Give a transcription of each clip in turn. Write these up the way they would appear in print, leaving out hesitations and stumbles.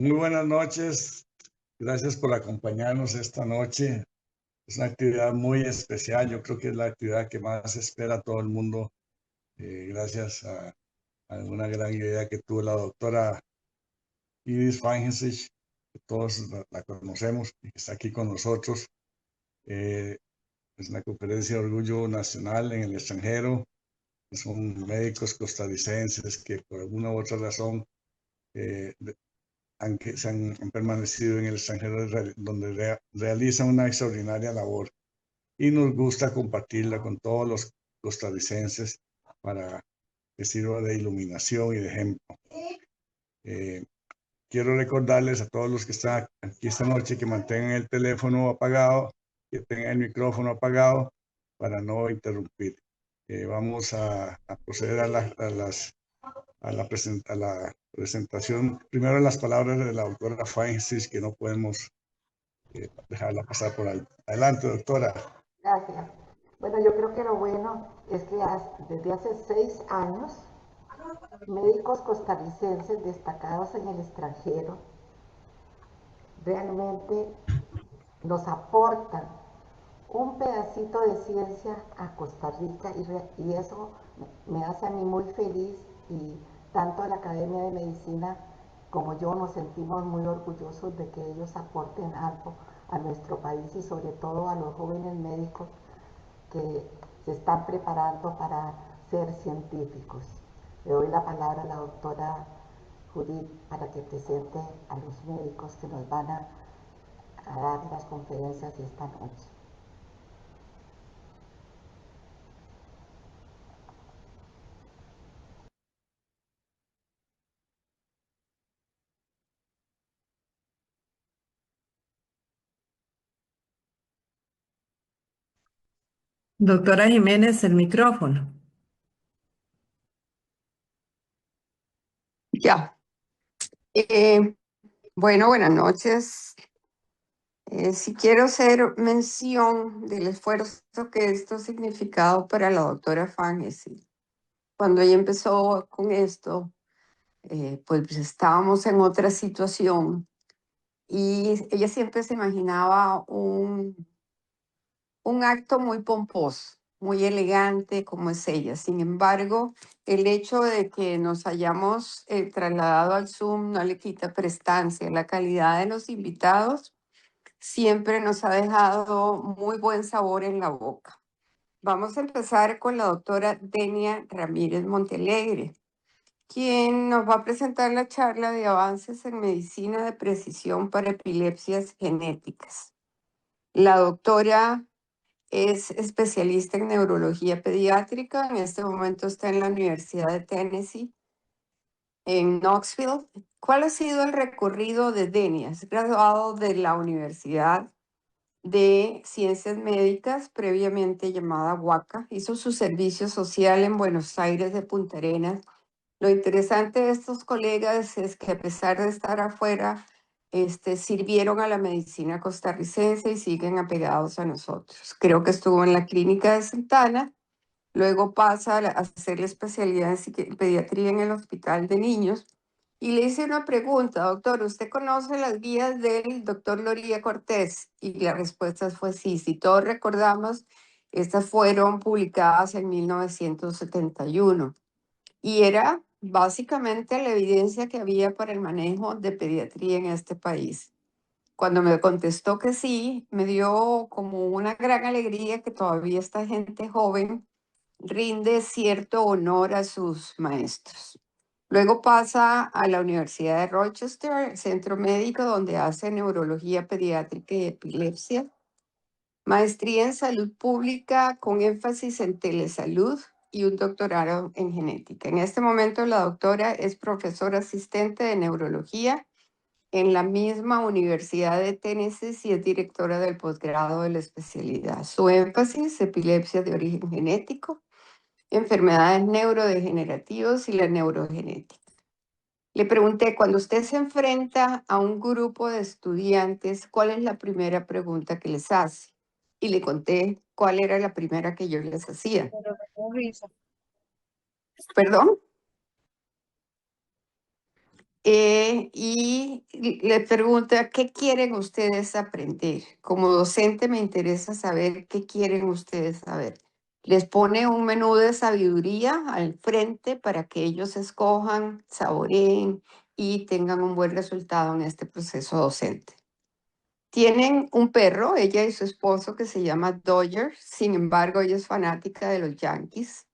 Muy buenas noches. Gracias por acompañarnos esta noche. Es una actividad muy especial. Yo creo que es la actividad que más espera todo el mundo. Gracias a una gran idea que tuvo la doctora Iris Feigenstich, que todos la conocemos y que está aquí con nosotros. Es una conferencia de orgullo nacional en el extranjero. Son médicos costarricenses que por alguna u otra razón se han permanecido en el extranjero, donde realizan una extraordinaria labor, y nos gusta compartirla con todos los costarricenses para que sirva de iluminación y de ejemplo. Quiero recordarles a todos los que están aquí esta noche que mantengan el teléfono apagado, que tengan el micrófono apagado para no interrumpir. Vamos a proceder a la presentación. Primero las palabras de la doctora Feinstein, que no podemos dejarla pasar por ahí. Adelante, doctora. Gracias. Bueno, yo creo que lo bueno es que desde hace 6 años, médicos costarricenses destacados en el extranjero realmente nos aportan un pedacito de ciencia a Costa Rica y eso me hace a mí muy feliz, y tanto la Academia de Medicina como yo nos sentimos muy orgullosos de que ellos aporten algo a nuestro país y sobre todo a los jóvenes médicos que se están preparando para ser científicos. Le doy la palabra a la doctora Judith para que presente a los médicos que nos van a dar las conferencias esta noche. Doctora Jiménez, el micrófono. Ya. Bueno, buenas noches. Si quiero hacer mención del esfuerzo que esto ha significado para la doctora Feinstein. Cuando ella empezó con esto, pues estábamos en otra situación y ella siempre se imaginaba un acto muy pomposo, muy elegante como es ella. Sin embargo, el hecho de que nos hayamos trasladado al Zoom no le quita prestancia. La calidad de los invitados siempre nos ha dejado muy buen sabor en la boca. Vamos a empezar con la doctora Denia Ramírez Montealegre, quien nos va a presentar la charla de avances en medicina de precisión para epilepsias genéticas. La doctora es especialista en neurología pediátrica. En este momento está en la Universidad de Tennessee, en Knoxville. ¿Cuál ha sido el recorrido de Denia? Es graduado de la Universidad de Ciencias Médicas, previamente llamada UACA. Hizo su servicio social en Buenos Aires de Punta Arenas. Lo interesante de estos colegas es que a pesar de estar afuera, sirvieron a la medicina costarricense y siguen apegados a nosotros. Creo que estuvo en la clínica de Santana, luego pasa a hacer la especialidad en pediatría en el Hospital de Niños. Y le hice una pregunta: doctor, ¿usted conoce las guías del doctor Loría Cortés? Y la respuesta fue sí. Si todos recordamos, estas fueron publicadas en 1971 y era básicamente la evidencia que había para el manejo de pediatría en este país. Cuando me contestó que sí, me dio como una gran alegría que todavía esta gente joven rinde cierto honor a sus maestros. Luego pasa a la Universidad de Rochester, centro médico donde hace neurología pediátrica y epilepsia, maestría en salud pública con énfasis en telesalud y un doctorado en genética. En este momento la doctora es profesora asistente de neurología en la misma Universidad de Tennessee y es directora del posgrado de la especialidad. Su énfasis: epilepsia de origen genético, enfermedades neurodegenerativas y la neurogenética. Le pregunté, cuando usted se enfrenta a un grupo de estudiantes, ¿cuál es la primera pregunta que les hace? Y le conté cuál era la primera que yo les hacía. ¿Perdón? y le pregunta, ¿qué quieren ustedes aprender? Como docente me interesa saber qué quieren ustedes saber. Les pone un menú de sabiduría al frente para que ellos escojan, saboreen y tengan un buen resultado en este proceso docente. Tienen un perro, ella y su esposo, que se llama Dodger. Sin embargo, ella es fanática de los Yankees.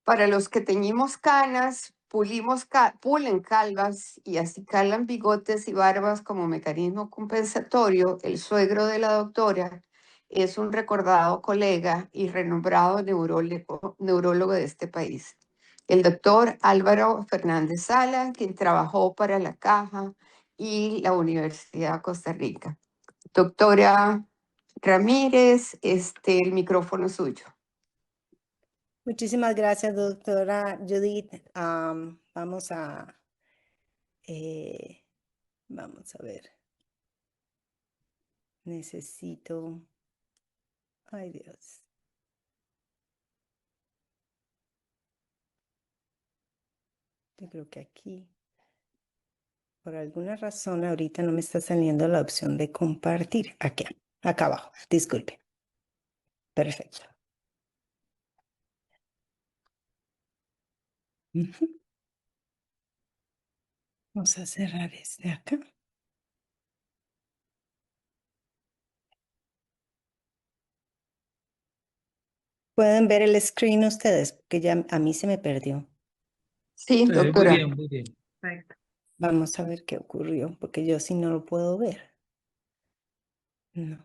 Para los que teñimos canas, pulen calvas y así calan bigotes y barbas como mecanismo compensatorio, el suegro de la doctora es un recordado colega y renombrado neurólogo de este país. El doctor Álvaro Fernández Sala, quien trabajó para la Caja y la Universidad de Costa Rica. Doctora Ramírez, el micrófono es suyo. Muchísimas gracias, doctora Judith. Vamos a ver. Necesito... Ay, Dios. Yo creo que aquí, por alguna razón, ahorita no me está saliendo la opción de compartir. Aquí, acá abajo. Disculpe. Perfecto. Vamos a cerrar este acá. ¿Pueden ver el screen ustedes? Porque ya a mí se me perdió. Sí, Muy doctora. bien, muy bien. Perfecto. Vamos a ver qué ocurrió, porque yo sí no lo puedo ver. No.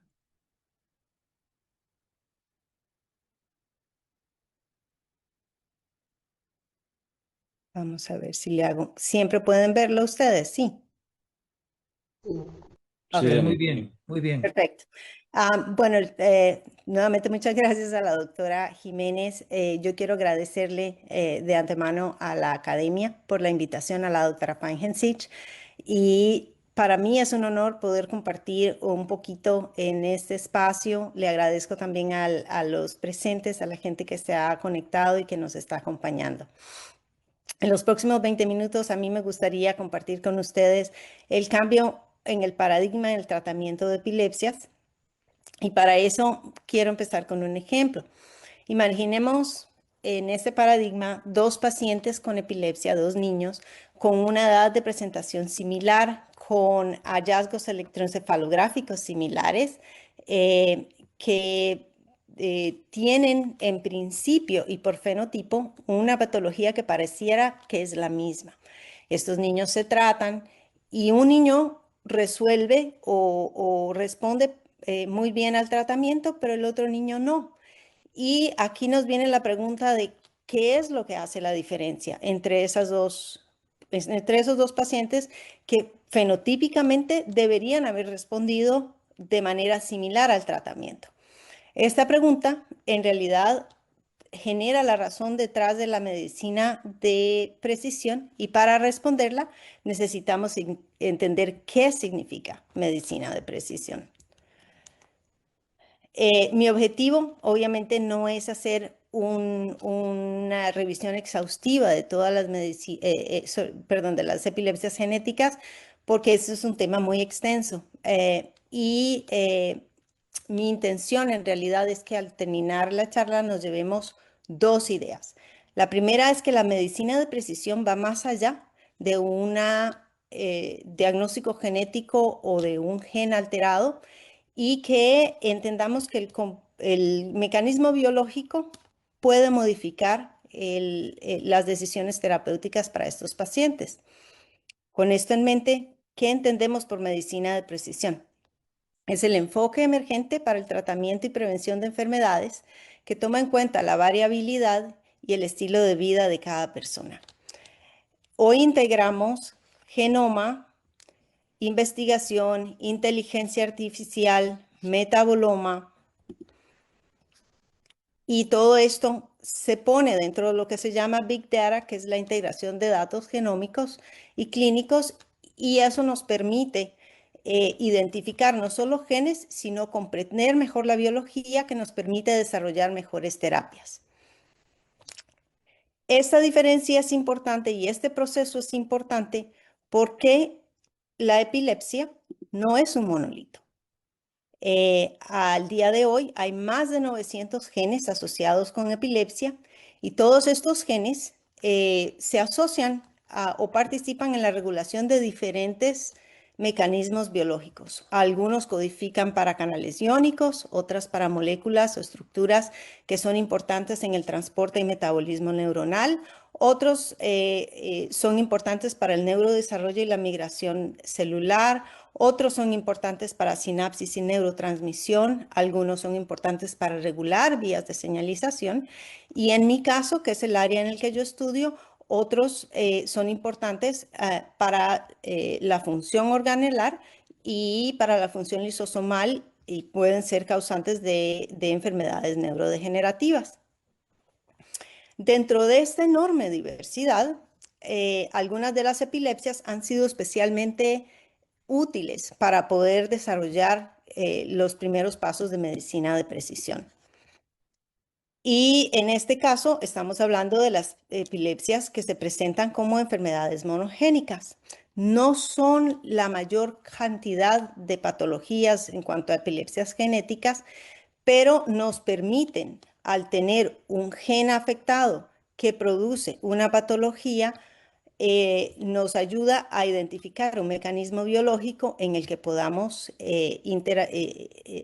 Vamos a ver si le hago. ¿Siempre pueden verlo ustedes? Sí. Sí. Ok. Sí, muy bien, muy bien. Perfecto. Bueno, nuevamente muchas gracias a la doctora Jiménez. Yo quiero agradecerle de antemano a la academia por la invitación, a la doctora Feigenszich. Y para mí es un honor poder compartir un poquito en este espacio. Le agradezco también a los presentes, a la gente que se ha conectado y que nos está acompañando. En los próximos 20 minutos a mí me gustaría compartir con ustedes el cambio en el paradigma del tratamiento de epilepsias. Y para eso quiero empezar con un ejemplo. Imaginemos en este paradigma dos pacientes con epilepsia, dos niños con una edad de presentación similar, con hallazgos electroencefalográficos similares, que tienen en principio y por fenotipo una patología que pareciera que es la misma. Estos niños se tratan y un niño resuelve o responde muy bien al tratamiento, pero el otro niño no. Y aquí nos viene la pregunta de qué es lo que hace la diferencia entre esos dos pacientes que fenotípicamente deberían haber respondido de manera similar al tratamiento. Esta pregunta en realidad genera la razón detrás de la medicina de precisión y para responderla necesitamos entender qué significa medicina de precisión. Mi objetivo obviamente no es hacer una revisión exhaustiva de todas las de las epilepsias genéticas, porque eso es un tema muy extenso. Mi intención en realidad es que al terminar la charla nos llevemos dos ideas. La primera es que la medicina de precisión va más allá de un diagnóstico genético o de un gen alterado, y que entendamos que el mecanismo biológico puede modificar las decisiones terapéuticas para estos pacientes. Con esto en mente, ¿qué entendemos por medicina de precisión? Es el enfoque emergente para el tratamiento y prevención de enfermedades que toma en cuenta la variabilidad y el estilo de vida de cada persona. Hoy integramos genoma, investigación, inteligencia artificial, metaboloma, y todo esto se pone dentro de lo que se llama Big Data, que es la integración de datos genómicos y clínicos, y eso nos permite identificar no solo genes, sino comprender mejor la biología que nos permite desarrollar mejores terapias. Esta diferencia es importante y este proceso es importante porque la epilepsia no es un monolito. Al día de hoy hay más de 900 genes asociados con epilepsia y todos estos genes se asocian o participan en la regulación de diferentes mecanismos biológicos. Algunos codifican para canales iónicos, otras para moléculas o estructuras que son importantes en el transporte y metabolismo neuronal. Otros son importantes para el neurodesarrollo y la migración celular. Otros son importantes para sinapsis y neurotransmisión, algunos son importantes para regular vías de señalización y en mi caso, que es el área en el que yo estudio, otros son importantes para la función organelar y para la función lisosomal y pueden ser causantes de enfermedades neurodegenerativas. Dentro de esta enorme diversidad, algunas de las epilepsias han sido especialmente útiles para poder desarrollar los primeros pasos de medicina de precisión. Y en este caso estamos hablando de las epilepsias que se presentan como enfermedades monogénicas. No son la mayor cantidad de patologías en cuanto a epilepsias genéticas, pero nos permiten, al tener un gen afectado que produce una patología, nos ayuda a identificar un mecanismo biológico en el que podamos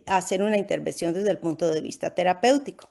hacer una intervención desde el punto de vista terapéutico.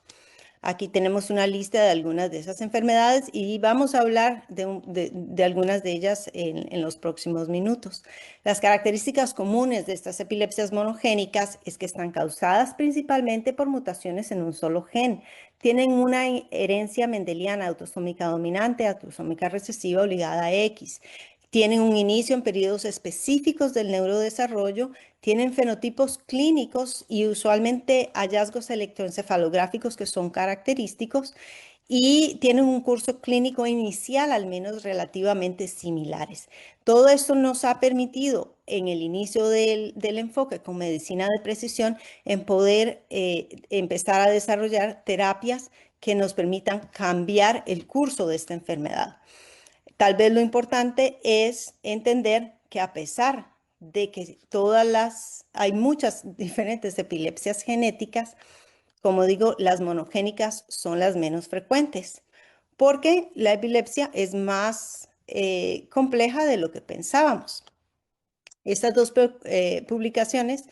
Aquí tenemos una lista de algunas de esas enfermedades y vamos a hablar de algunas de ellas en los próximos minutos. Las características comunes de estas epilepsias monogénicas es que están causadas principalmente por mutaciones en un solo gen. Tienen una herencia mendeliana autosómica dominante, autosómica recesiva o ligada a X. Tienen un inicio en periodos específicos del neurodesarrollo, tienen fenotipos clínicos y usualmente hallazgos electroencefalográficos que son característicos y tienen un curso clínico inicial al menos relativamente similares. Todo esto nos ha permitido en el inicio del enfoque con medicina de precisión en poder empezar a desarrollar terapias que nos permitan cambiar el curso de esta enfermedad. Tal vez lo importante es entender que a pesar de que hay muchas diferentes epilepsias genéticas, como digo, las monogénicas son las menos frecuentes, porque la epilepsia es más compleja de lo que pensábamos. Estas dos publicaciones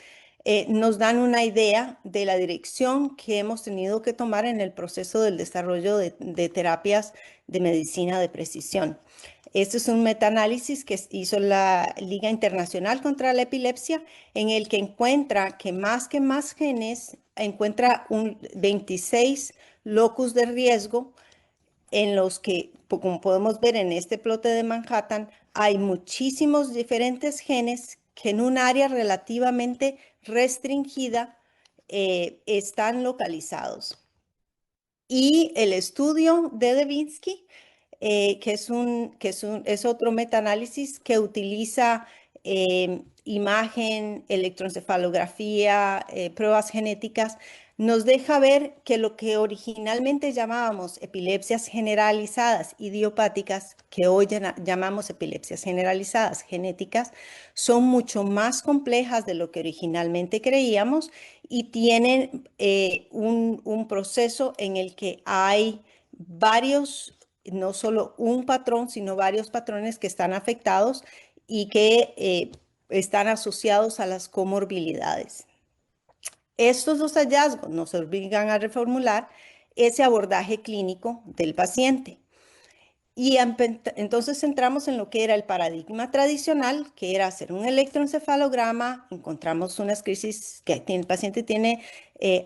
nos dan una idea de la dirección que hemos tenido que tomar en el proceso del desarrollo de terapias de medicina de precisión. Este es un metaanálisis que hizo la Liga Internacional contra la Epilepsia, en el que encuentra que más genes, encuentra 26 locus de riesgo en los que, como podemos ver en este plote de Manhattan, hay muchísimos diferentes genes que en un área relativamente restringida están localizados. Y el estudio de Devinsky, que es otro metaanálisis que utiliza imagen, electroencefalografía, pruebas genéticas, nos deja ver que lo que originalmente llamábamos epilepsias generalizadas idiopáticas, que hoy llamamos epilepsias generalizadas genéticas, son mucho más complejas de lo que originalmente creíamos y tienen un proceso en el que hay varios, no solo un patrón, sino varios patrones que están afectados y que están asociados a las comorbilidades. Estos dos hallazgos nos obligan a reformular ese abordaje clínico del paciente. Y entonces entramos en lo que era el paradigma tradicional, que era hacer un electroencefalograma, encontramos unas crisis que el paciente tiene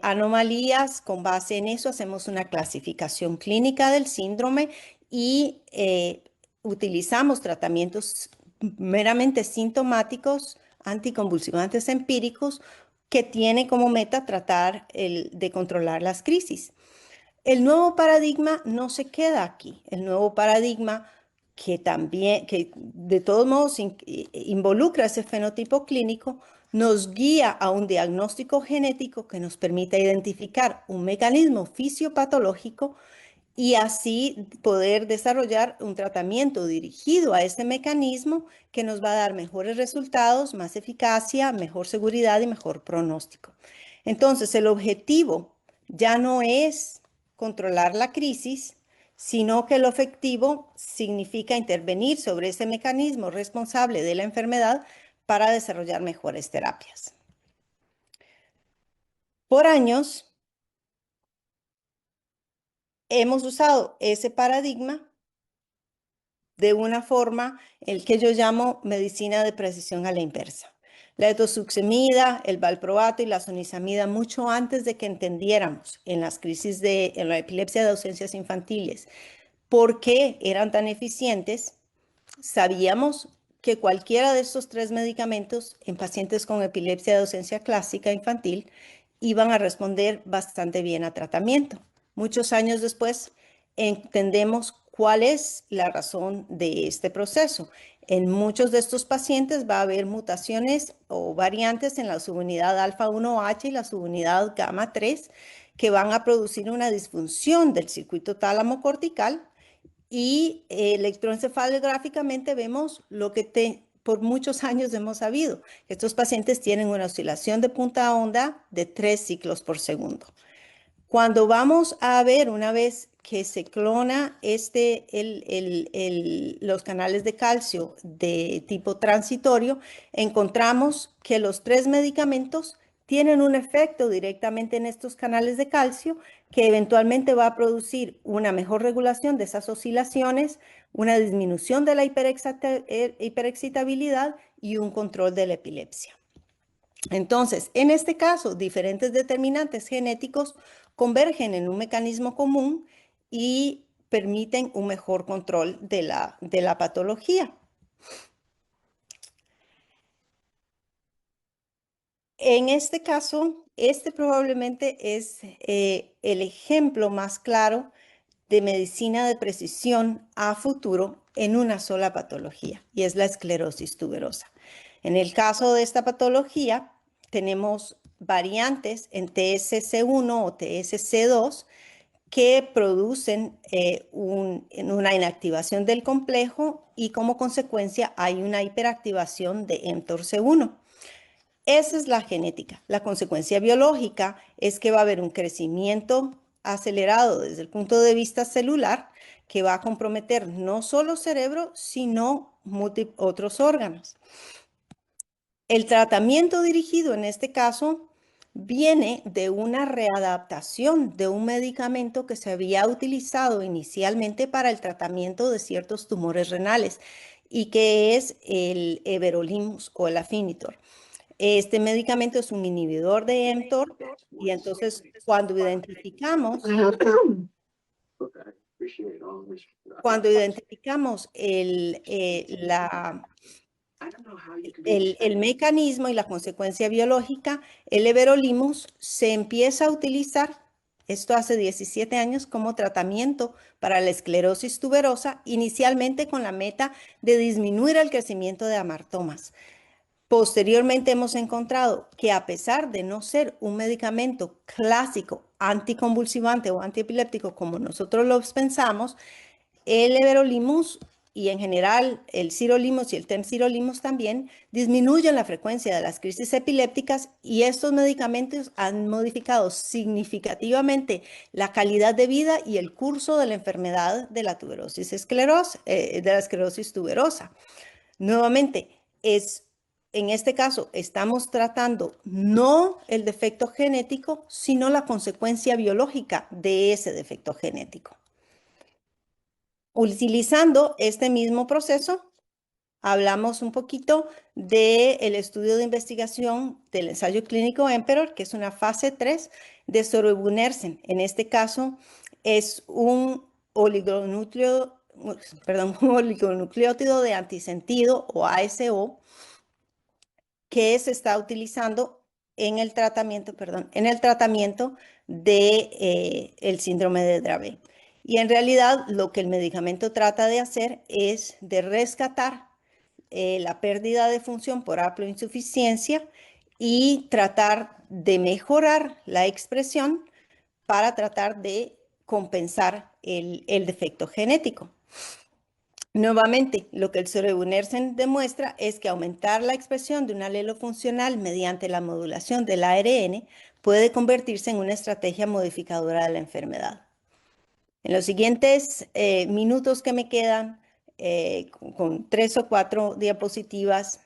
anomalías, con base en eso hacemos una clasificación clínica del síndrome y utilizamos tratamientos meramente sintomáticos, anticonvulsivantes empíricos, que tiene como meta tratar de controlar las crisis. El nuevo paradigma no se queda aquí. El nuevo paradigma que de todos modos involucra ese fenotipo clínico, nos guía a un diagnóstico genético que nos permite identificar un mecanismo fisiopatológico y así poder desarrollar un tratamiento dirigido a este mecanismo que nos va a dar mejores resultados, más eficacia, mejor seguridad y mejor pronóstico. Entonces, el objetivo ya no es controlar la crisis, sino que el objetivo significa intervenir sobre ese mecanismo responsable de la enfermedad para desarrollar mejores terapias. Por años, hemos usado ese paradigma de una forma el que yo llamo medicina de precisión a la inversa. La etosuximida, el valproato y la sonisamida, mucho antes de que entendiéramos en las crisis en la epilepsia de ausencias infantiles por qué eran tan eficientes, sabíamos que cualquiera de estos 3 medicamentos en pacientes con epilepsia de ausencia clásica infantil iban a responder bastante bien a tratamiento. Muchos años después entendemos cuál es la razón de este proceso. En muchos de estos pacientes va a haber mutaciones o variantes en la subunidad alfa-1H y la subunidad gamma-3 que van a producir una disfunción del circuito tálamo cortical y electroencefalográficamente vemos lo que por muchos años hemos sabido. Estos pacientes tienen una oscilación de punta onda de 3 ciclos por segundo. Cuando vamos a ver una vez que se clona los canales de calcio de tipo transitorio, encontramos que los 3 medicamentos tienen un efecto directamente en estos canales de calcio que eventualmente va a producir una mejor regulación de esas oscilaciones, una disminución de la hiperexcitabilidad y un control de la epilepsia. Entonces, en este caso, diferentes determinantes genéticos convergen en un mecanismo común y permiten un mejor control de la patología. En este caso, este probablemente es el ejemplo más claro de medicina de precisión a futuro en una sola patología, y es la esclerosis tuberosa. En el caso de esta patología, tenemos variantes en TSC1 o TSC2 que producen una inactivación del complejo y como consecuencia hay una hiperactivación de mTORC1. Esa es la genética. La consecuencia biológica es que va a haber un crecimiento acelerado desde el punto de vista celular que va a comprometer no solo cerebro, sino otros órganos. El tratamiento dirigido en este caso viene de una readaptación de un medicamento que se había utilizado inicialmente para el tratamiento de ciertos tumores renales y que es el everolimus o el Afinitor. Este medicamento es un inhibidor de mTOR y entonces cuando identificamos el mecanismo y la consecuencia biológica, el everolimus se empieza a utilizar, esto hace 17 años, como tratamiento para la esclerosis tuberosa, inicialmente con la meta de disminuir el crecimiento de amartomas. Posteriormente hemos encontrado que a pesar de no ser un medicamento clásico anticonvulsivante o antiepiléptico como nosotros los pensamos, el everolimus y en general el sirolimus y el temsirolimus también disminuyen la frecuencia de las crisis epilépticas y estos medicamentos han modificado significativamente la calidad de vida y el curso de la enfermedad de la esclerosis tuberosa. Nuevamente, en este caso estamos tratando no el defecto genético, sino la consecuencia biológica de ese defecto genético. Utilizando este mismo proceso, hablamos un poquito del estudio de investigación del ensayo clínico EMPEROR, que es una fase 3 de sorobunersen. En este caso es un oligonucleótido de antisentido o ASO que se está utilizando en el tratamiento, de el síndrome de Dravet. Y en realidad lo que el medicamento trata de hacer es de rescatar la pérdida de función por haploinsuficiencia y tratar de mejorar la expresión para tratar de compensar el defecto genético. Nuevamente, lo que el zorevunersen demuestra es que aumentar la expresión de un alelo funcional mediante la modulación del ARN puede convertirse en una estrategia modificadora de la enfermedad. En los siguientes minutos que me quedan, con 3 o 4 diapositivas,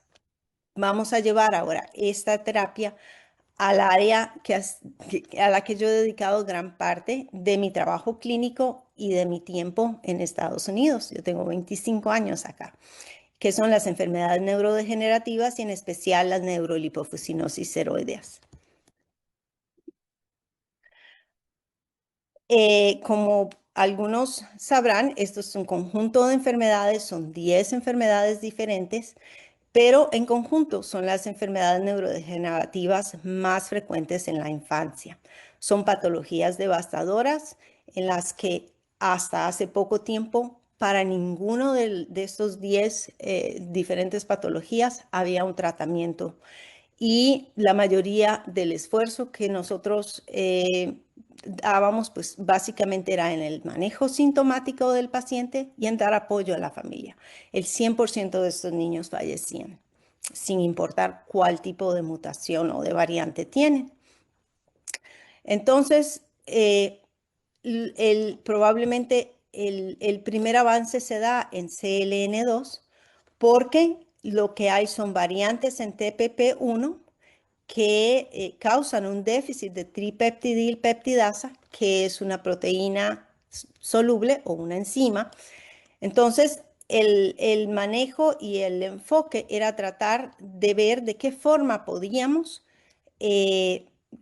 vamos a llevar ahora esta terapia al área a la que yo he dedicado gran parte de mi trabajo clínico y de mi tiempo en Estados Unidos. Yo tengo 25 años acá, que son las enfermedades neurodegenerativas y en especial las neurolipofuscinosis seroideas. Como algunos sabrán, esto es un conjunto de enfermedades, son 10 enfermedades diferentes, pero en conjunto son las enfermedades neurodegenerativas más frecuentes en la infancia. Son patologías devastadoras en las que hasta hace poco tiempo para ninguno de estos 10 diferentes patologías había un tratamiento. Y la mayoría del esfuerzo que nosotros dábamos, pues básicamente era en el manejo sintomático del paciente y en dar apoyo a la familia. El 100% de estos niños fallecían, sin importar cuál tipo de mutación o de variante tienen. Entonces, probablemente el primer avance se da en CLN2 porque lo que hay son variantes en TPP1 que causan un déficit de tripeptidilpeptidasa, que es una proteína soluble o una enzima. Entonces, el manejo y el enfoque era tratar de ver de qué forma podíamos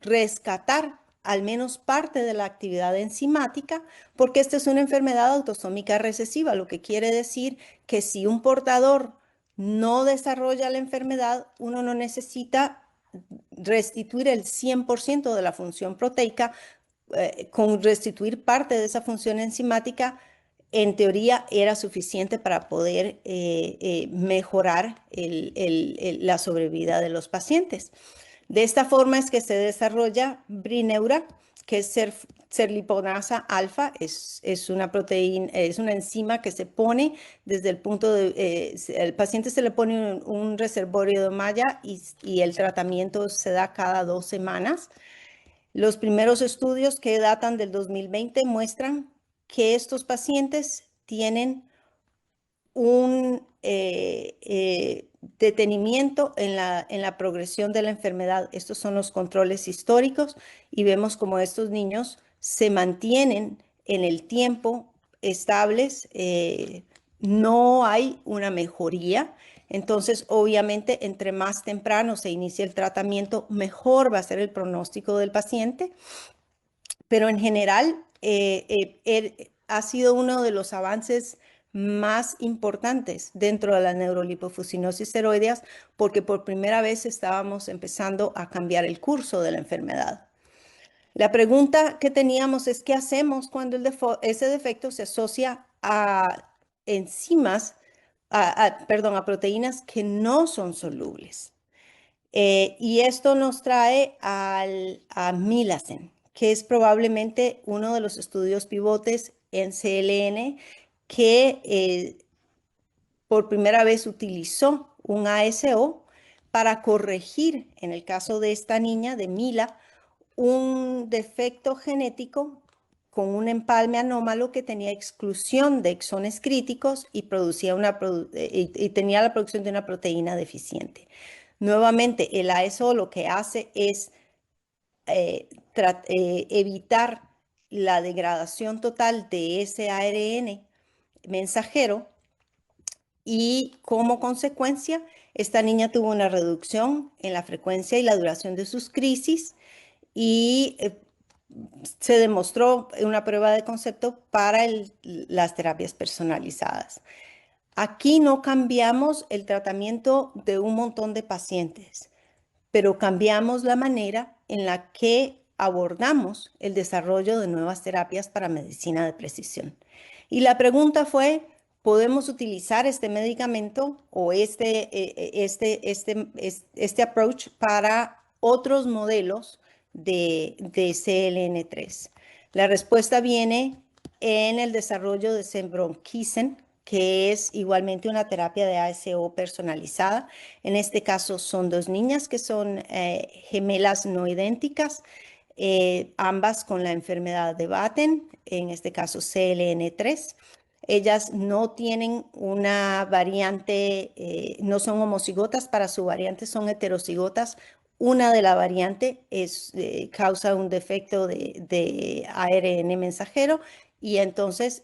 rescatar al menos parte de la actividad enzimática, porque esta es una enfermedad autosómica recesiva, lo que quiere decir que si un portador no desarrolla la enfermedad, uno no necesita restituir el 100% de la función proteica. Con restituir parte de esa función enzimática, en teoría era suficiente para poder mejorar la sobrevida de los pacientes. De esta forma es que se desarrolla Brineura, que es serliponasa alfa, es una proteína, es una enzima que se pone desde el punto de, el paciente se le pone un reservorio de malla y el tratamiento se da cada 2 semanas. Los primeros estudios que datan del 2020 muestran que estos pacientes tienen un detenimiento en la progresión de la enfermedad. Estos son los controles históricos y vemos como estos niños se mantienen en el tiempo estables, no hay una mejoría. Entonces, obviamente, entre más temprano se inicie el tratamiento, mejor va a ser el pronóstico del paciente. Pero en general, ha sido uno de los avances más importantes dentro de la neurolipofuscinosis seroideas porque por primera vez estábamos empezando a cambiar el curso de la enfermedad. La pregunta que teníamos es, ¿qué hacemos cuando ese defecto se asocia a enzimas, perdón, a proteínas que no son solubles? Y esto nos trae a Milasen, que es probablemente uno de los estudios pivotes en CLN que por primera vez utilizó un ASO para corregir, en el caso de esta niña, de Mila, un defecto genético con un empalme anómalo que tenía exclusión de exones críticos y, tenía la producción de una proteína deficiente. Nuevamente, el ASO lo que hace es evitar la degradación total de ese ARN mensajero y como consecuencia, esta niña tuvo una reducción en la frecuencia y la duración de sus crisis y se demostró una prueba de concepto para las terapias personalizadas. Aquí no cambiamos el tratamiento de un montón de pacientes, pero cambiamos la manera en la que abordamos el desarrollo de nuevas terapias para medicina de precisión. Y la pregunta fue, ¿podemos utilizar este medicamento o este approach para otros modelos de CLN3? La respuesta viene en el desarrollo de Cefdroxim, que es igualmente una terapia de ASO personalizada. En este caso son dos niñas que son gemelas no idénticas, ambas con la enfermedad de Batten, en este caso CLN3. Ellas no tienen una variante, no son homocigotas, para su variante son heterocigotas. Una de la variante causa un defecto de ARN mensajero y entonces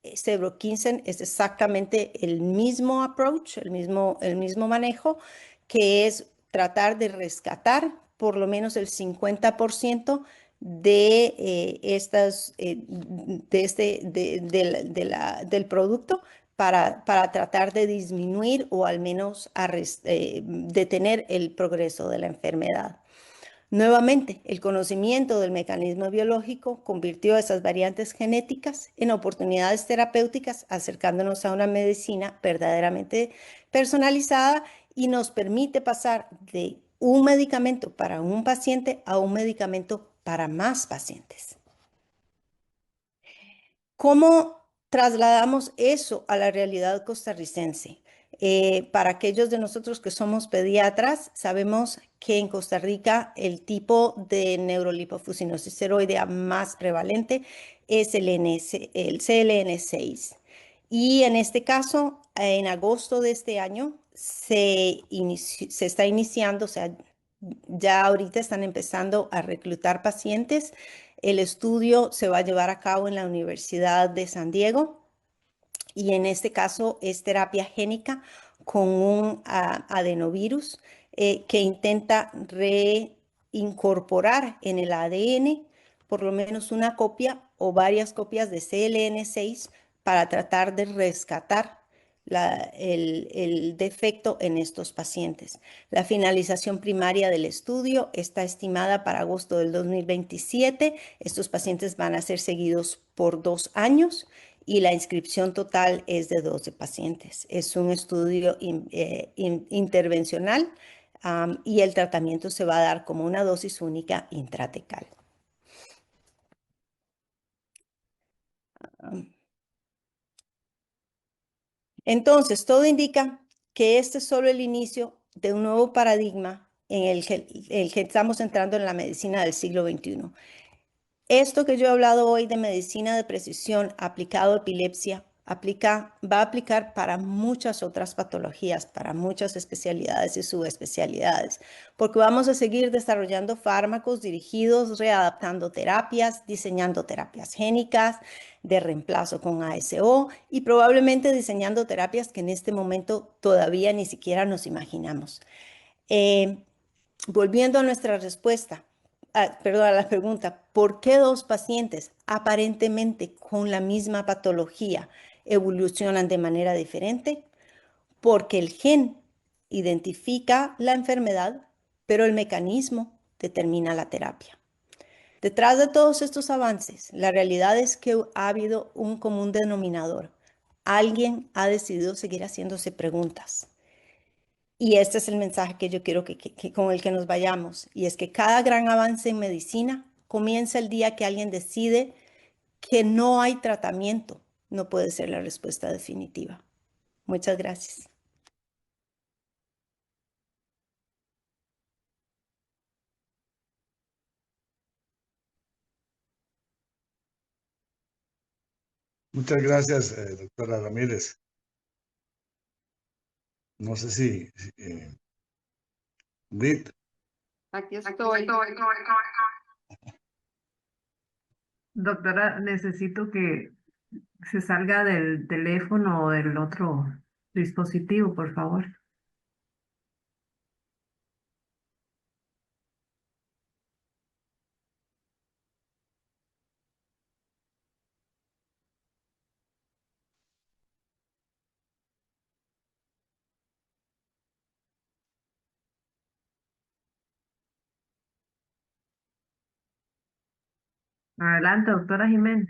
Cefdroxim es exactamente el mismo approach, el mismo manejo, que es tratar de rescatar por lo menos el 50% del producto para tratar de disminuir o al menos detener el progreso de la enfermedad. Nuevamente, el conocimiento del mecanismo biológico convirtió a esas variantes genéticas en oportunidades terapéuticas, acercándonos a una medicina verdaderamente personalizada y nos permite pasar de un medicamento para un paciente a un medicamento para más pacientes. ¿Cómo trasladamos eso a la realidad costarricense? Para aquellos de nosotros que somos pediatras, sabemos que en Costa Rica el tipo de neurolipofuscinosis seroidea más prevalente es el CLN6. Y en este caso, en agosto de este año, se está iniciando, o sea, ya ahorita están empezando a reclutar pacientes. El estudio se va a llevar a cabo en la Universidad de San Diego y en este caso es terapia génica con un adenovirus que intenta reincorporar en el ADN por lo menos una copia o varias copias de CLN6 para tratar de rescatar el defecto en estos pacientes. La finalización primaria del estudio está estimada para agosto del 2027. Estos pacientes van a ser seguidos por 2 años y la inscripción total es de 12 pacientes. Es un estudio intervencional y el tratamiento se va a dar como una dosis única intratecal. Entonces, todo indica que este es solo el inicio de un nuevo paradigma en el que estamos entrando en la medicina del siglo XXI. Esto que yo he hablado hoy de medicina de precisión aplicado a epilepsia, va a aplicar para muchas otras patologías, para muchas especialidades y subespecialidades, porque vamos a seguir desarrollando fármacos dirigidos, readaptando terapias, diseñando terapias génicas de reemplazo con ASO y probablemente diseñando terapias que en este momento todavía ni siquiera nos imaginamos. Volviendo a nuestra respuesta, perdón, a la pregunta, ¿por qué dos pacientes aparentemente con la misma patología evolucionan de manera diferente? Porque el gen identifica la enfermedad, pero el mecanismo determina la terapia. Detrás de todos estos avances, la realidad es que ha habido un común denominador. Alguien ha decidido seguir haciéndose preguntas. Y este es el mensaje que yo quiero con el que nos vayamos. Y es que cada gran avance en medicina comienza el día que alguien decide que no hay tratamiento. No puede ser la respuesta definitiva. Muchas gracias. Muchas gracias, doctora Ramírez. No sé si Brit. Aquí estoy. Doctora, necesito que se salga del teléfono o del otro dispositivo, por favor. Adelante, doctora Jiménez.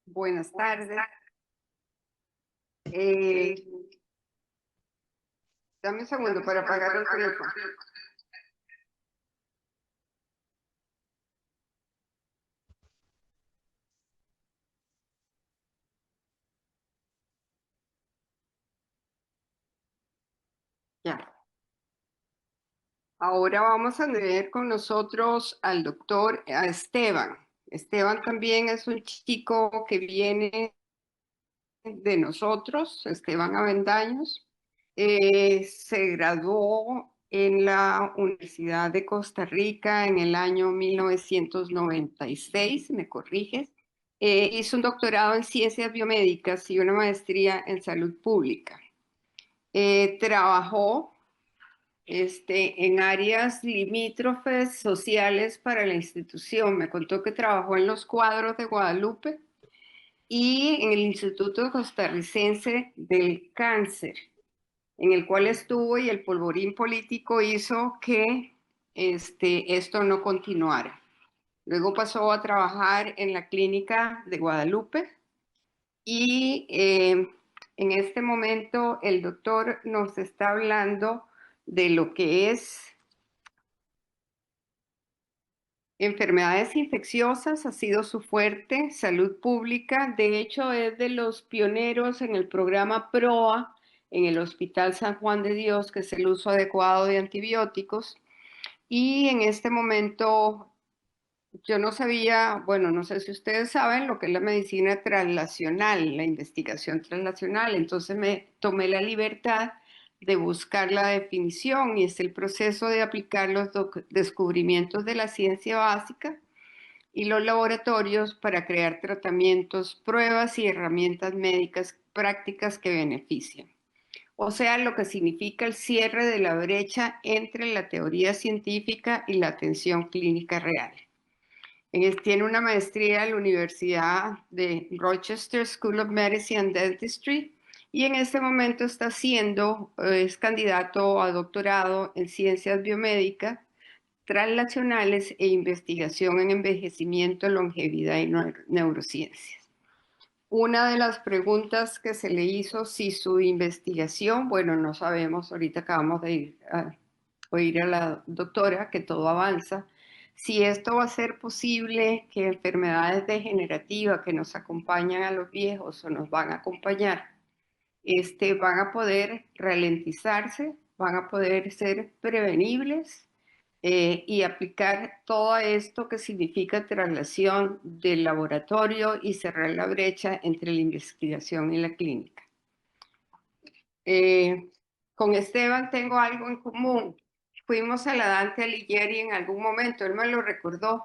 Buenas tardes. Dame un segundo para apagar el teléfono. Ahora vamos a tener con nosotros al doctor Esteban. Esteban también es un chico que viene de nosotros, Esteban Avendaños. Se graduó en la Universidad de Costa Rica en el año 1996, me corriges. Hizo un doctorado en ciencias biomédicas y una maestría en salud pública. Trabajó en áreas limítrofes sociales para la institución. Me contó que trabajó en los Cuadros de Guadalupe y en el Instituto Costarricense del Cáncer, en el cual estuvo, y el polvorín político hizo que esto no continuara. Luego pasó a trabajar en la clínica de Guadalupe y en este momento el doctor nos está hablando de lo que es enfermedades infecciosas, ha sido su fuerte, salud pública. De hecho, es de los pioneros en el programa PROA en el Hospital San Juan de Dios, que es el uso adecuado de antibióticos. Y en este momento yo no sabía, bueno, no sé si ustedes saben lo que es la medicina translacional, la investigación translacional. Entonces me tomé la libertad de buscar la definición, y es el proceso de aplicar los descubrimientos de la ciencia básica y los laboratorios para crear tratamientos, pruebas y herramientas médicas prácticas que benefician. O sea, lo que significa el cierre de la brecha entre la teoría científica y la atención clínica real. Tiene una maestría en la Universidad de Rochester School of Medicine and Dentistry, y en este momento es candidato a doctorado en ciencias biomédicas translacionales e investigación en envejecimiento, longevidad y neurociencias. Una de las preguntas que se le hizo, si su investigación, bueno, no sabemos, ahorita acabamos de oír a la doctora que todo avanza, si esto va a ser posible, que enfermedades degenerativas que nos acompañan a los viejos o nos van a acompañar, van a poder ralentizarse, van a poder ser prevenibles, y aplicar todo esto que significa traslación del laboratorio y cerrar la brecha entre la investigación y la clínica. Con Esteban tengo algo en común. Fuimos a la Dante Alighieri en algún momento, él me lo recordó.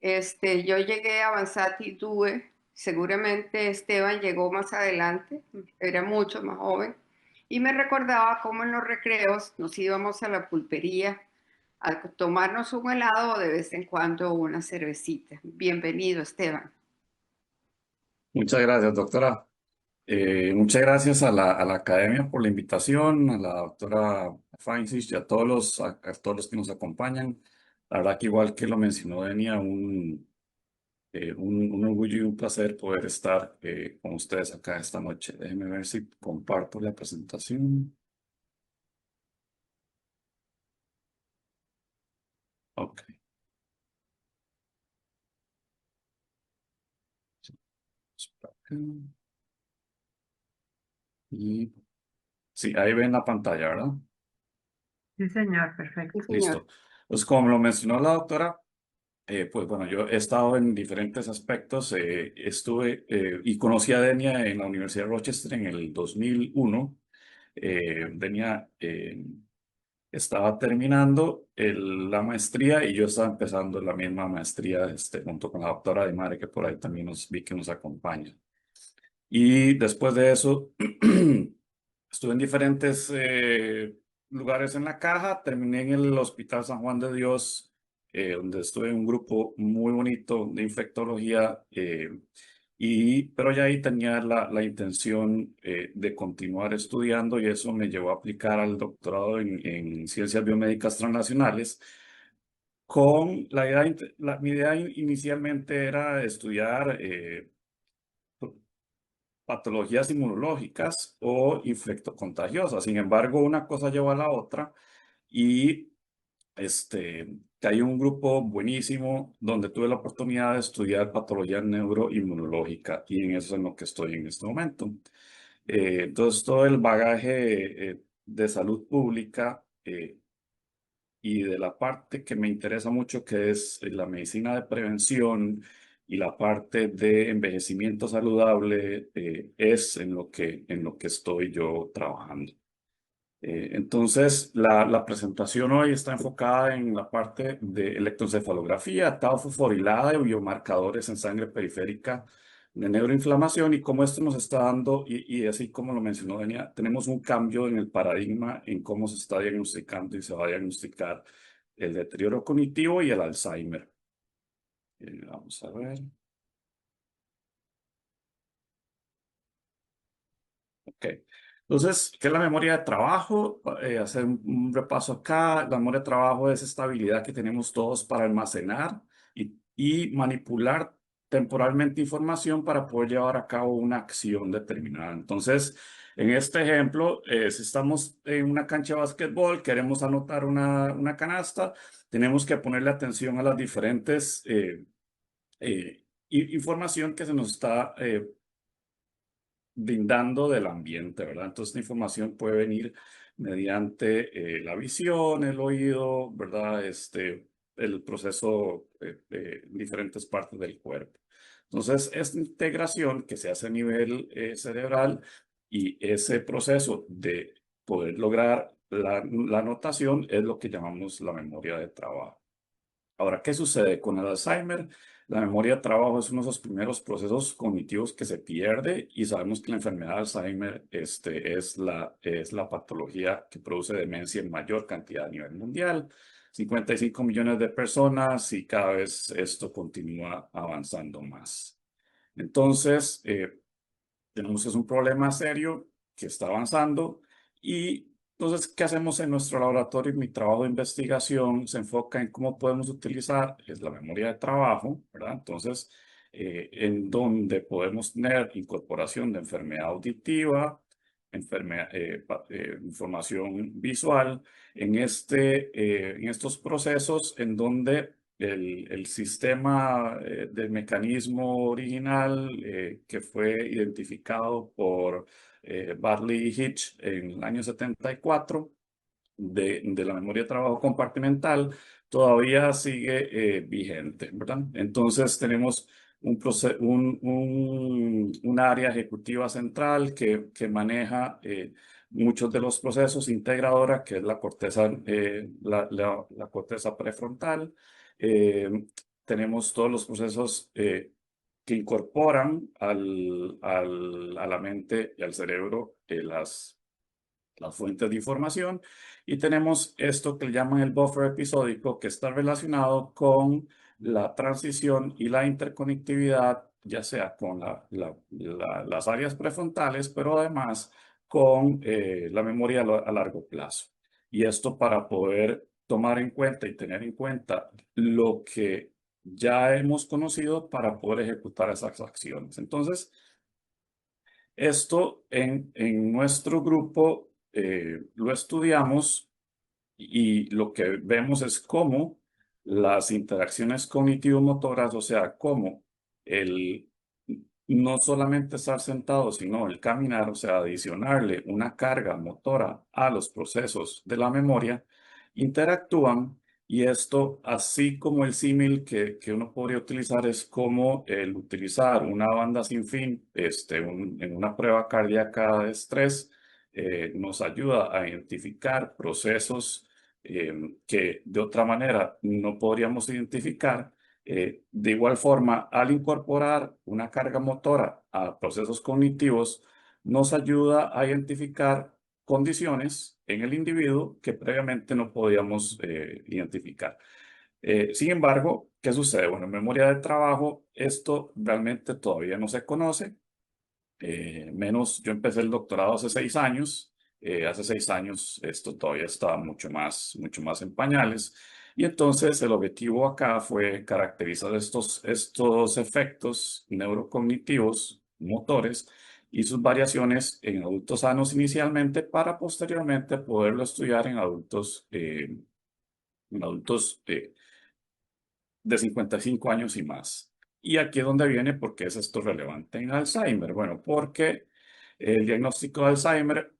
Yo llegué a Avanzati 2, seguramente Esteban llegó más adelante, era mucho más joven, y me recordaba cómo en los recreos nos íbamos a la pulpería a tomarnos un helado o de vez en cuando una cervecita. Bienvenido, Esteban. Muchas gracias, doctora. Muchas gracias a la academia por la invitación, a la doctora Feinsich y a todos los que nos acompañan. La verdad que, igual que lo mencionó Denia, un orgullo y un placer poder estar con ustedes acá esta noche. Déjenme ver si comparto la presentación. Ok. Y sí, ahí ven la pantalla, ¿verdad? Sí, señor, perfecto. Sí, señor. Listo. Pues como lo mencionó la doctora, pues bueno, yo he estado en diferentes aspectos. Estuve y conocí a Denia en la Universidad de Rochester en el 2001. Denia estaba terminando la maestría y yo estaba empezando la misma maestría junto con la doctora Dimare, que por ahí también vi que nos acompaña. Y después de eso, estuve en diferentes lugares en la caja. Terminé en el Hospital San Juan de Dios, donde estuve en un grupo muy bonito de infectología, pero ya ahí tenía la intención de continuar estudiando, y eso me llevó a aplicar al doctorado en ciencias biomédicas transnacionales. Con mi idea inicialmente era estudiar patologías inmunológicas o infectocontagiosas. Sin embargo, una cosa llevó a la otra, y hay un grupo buenísimo donde tuve la oportunidad de estudiar patología neuroinmunológica, y en eso es en lo que estoy en este momento. Entonces, todo el bagaje de salud pública y de la parte que me interesa mucho, que es la medicina de prevención y la parte de envejecimiento saludable, es en lo que estoy yo trabajando. Entonces, la presentación hoy está enfocada en la parte de electroencefalografía, tau fosforilada y biomarcadores en sangre periférica de neuroinflamación y cómo esto nos está dando, y así como lo mencionó Denia, tenemos un cambio en el paradigma en cómo se está diagnosticando y se va a diagnosticar el deterioro cognitivo y el Alzheimer. Vamos a ver. Ok. Entonces, ¿qué es la memoria de trabajo? Hacer un repaso acá. La memoria de trabajo es esta habilidad que tenemos todos para almacenar y manipular temporalmente información para poder llevar a cabo una acción determinada. Entonces, en este ejemplo, si estamos en una cancha de básquetbol, queremos anotar una canasta, tenemos que ponerle atención a las diferentes información que se nos está brindando del ambiente, ¿verdad? Entonces, esta información puede venir mediante la visión, el oído, ¿verdad? El proceso de diferentes partes del cuerpo. Entonces, esta integración que se hace a nivel cerebral y ese proceso de poder lograr la anotación es lo que llamamos la memoria de trabajo. Ahora, ¿qué sucede con el Alzheimer? La memoria de trabajo es uno de los primeros procesos cognitivos que se pierde y sabemos que la enfermedad de Alzheimer es la patología que produce demencia en mayor cantidad a nivel mundial. 55 millones de personas y cada vez esto continúa avanzando más. Entonces, tenemos que es un problema serio que está avanzando y entonces, ¿qué hacemos en nuestro laboratorio? Mi trabajo de investigación se enfoca en cómo podemos utilizar la memoria de trabajo, ¿verdad? Entonces, en donde podemos tener incorporación de enfermedad auditiva, información visual, en estos procesos en donde el sistema del mecanismo original que fue identificado por Bartley y Hitch en el año 74 de la memoria de trabajo compartimental todavía sigue vigente, ¿verdad? Entonces tenemos un área ejecutiva central que maneja muchos de los procesos integradora, que es la corteza, la corteza prefrontal. Tenemos todos los procesos que incorporan a la mente y al cerebro las fuentes de información. Y tenemos esto que le llaman el buffer episódico, que está relacionado con la transición y la interconectividad, ya sea con las áreas prefrontales, pero además con la memoria a largo plazo. Y esto para poder tomar en cuenta y tener en cuenta lo que ya hemos conocido para poder ejecutar esas acciones. Entonces, esto en nuestro grupo lo estudiamos y lo que vemos es cómo las interacciones cognitivo-motoras, o sea, cómo el no solamente estar sentado, sino el caminar, o sea, adicionarle una carga motora a los procesos de la memoria, interactúan. Y esto, así como el símil que uno podría utilizar, es como el utilizar una banda sin fin en una prueba cardíaca de estrés, nos ayuda a identificar procesos que de otra manera no podríamos identificar. De igual forma, al incorporar una carga motora a procesos cognitivos, nos ayuda a identificar condiciones en el individuo que previamente no podíamos identificar. Sin embargo, ¿qué sucede? Bueno, en memoria de trabajo, esto realmente todavía no se conoce. Menos, yo empecé el doctorado hace 6 años. Hace 6 años esto todavía estaba mucho más en pañales. Y entonces el objetivo acá fue caracterizar estos efectos neurocognitivos motores y sus variaciones en adultos sanos inicialmente para posteriormente poderlo estudiar en adultos de 55 años y más. Y aquí es donde viene por qué es esto relevante en Alzheimer. Bueno, porque El diagnóstico de Alzheimer,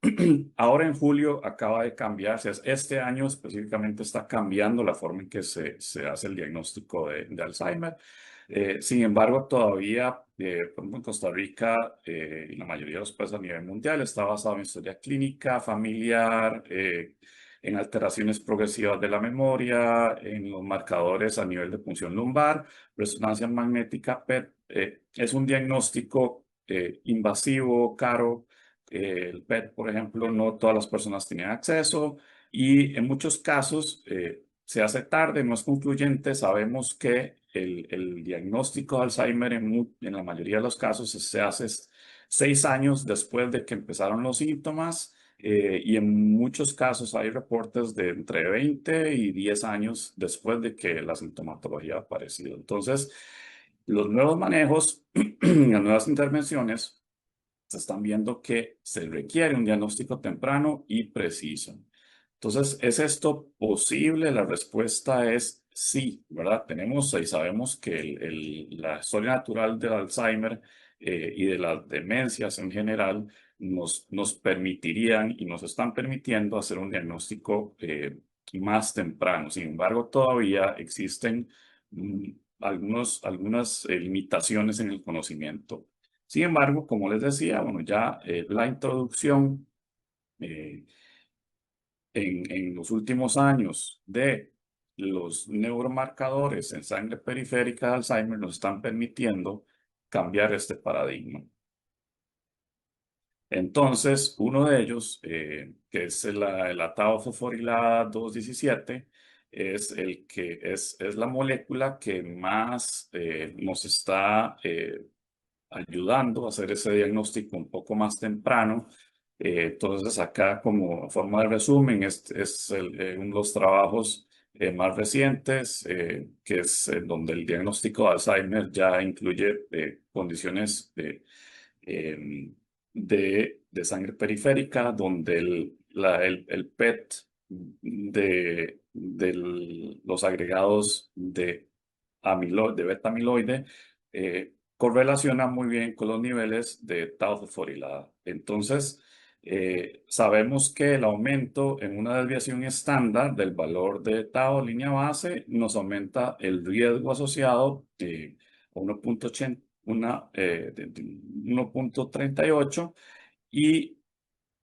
ahora en julio acaba de cambiarse. Este año específicamente está cambiando la forma en que se hace el diagnóstico de Alzheimer. Sin embargo, todavía, por ejemplo, en Costa Rica y la mayoría de los países a nivel mundial está basado en historia clínica, familiar, en alteraciones progresivas de la memoria, en los marcadores a nivel de punción lumbar, resonancia magnética PET. Es un diagnóstico invasivo, caro. El PET, por ejemplo, no todas las personas tienen acceso y en muchos casos se hace tarde, no es concluyente. Sabemos que el diagnóstico de Alzheimer en la mayoría de los casos se hace 6 años después de que empezaron los síntomas y en muchos casos hay reportes de entre 20 y 10 años después de que la sintomatología ha aparecido. Entonces, los nuevos manejos, las nuevas intervenciones, se están viendo que se requiere un diagnóstico temprano y preciso. Entonces, ¿es esto posible? La respuesta es sí, ¿verdad? Tenemos y sabemos que la historia natural del Alzheimer y de las demencias en general nos permitirían y nos están permitiendo hacer un diagnóstico más temprano. Sin embargo, todavía existen algunas limitaciones en el conocimiento. Sin embargo, como les decía, bueno, ya la introducción en los últimos años de los neuromarcadores en sangre periférica de Alzheimer nos están permitiendo cambiar este paradigma. Entonces, uno de ellos, que es la tau fosforilada 217, es la molécula que más nos está ayudando a hacer ese diagnóstico un poco más temprano. Entonces, acá como forma de resumen, es uno de los trabajos más recientes, que es donde el diagnóstico de Alzheimer ya incluye condiciones de sangre periférica, donde el PET de los agregados de beta amiloide correlaciona muy bien con los niveles de tau fosforilada. Entonces, sabemos que el aumento en una desviación estándar del valor de tau línea base nos aumenta el riesgo asociado de 1.38 y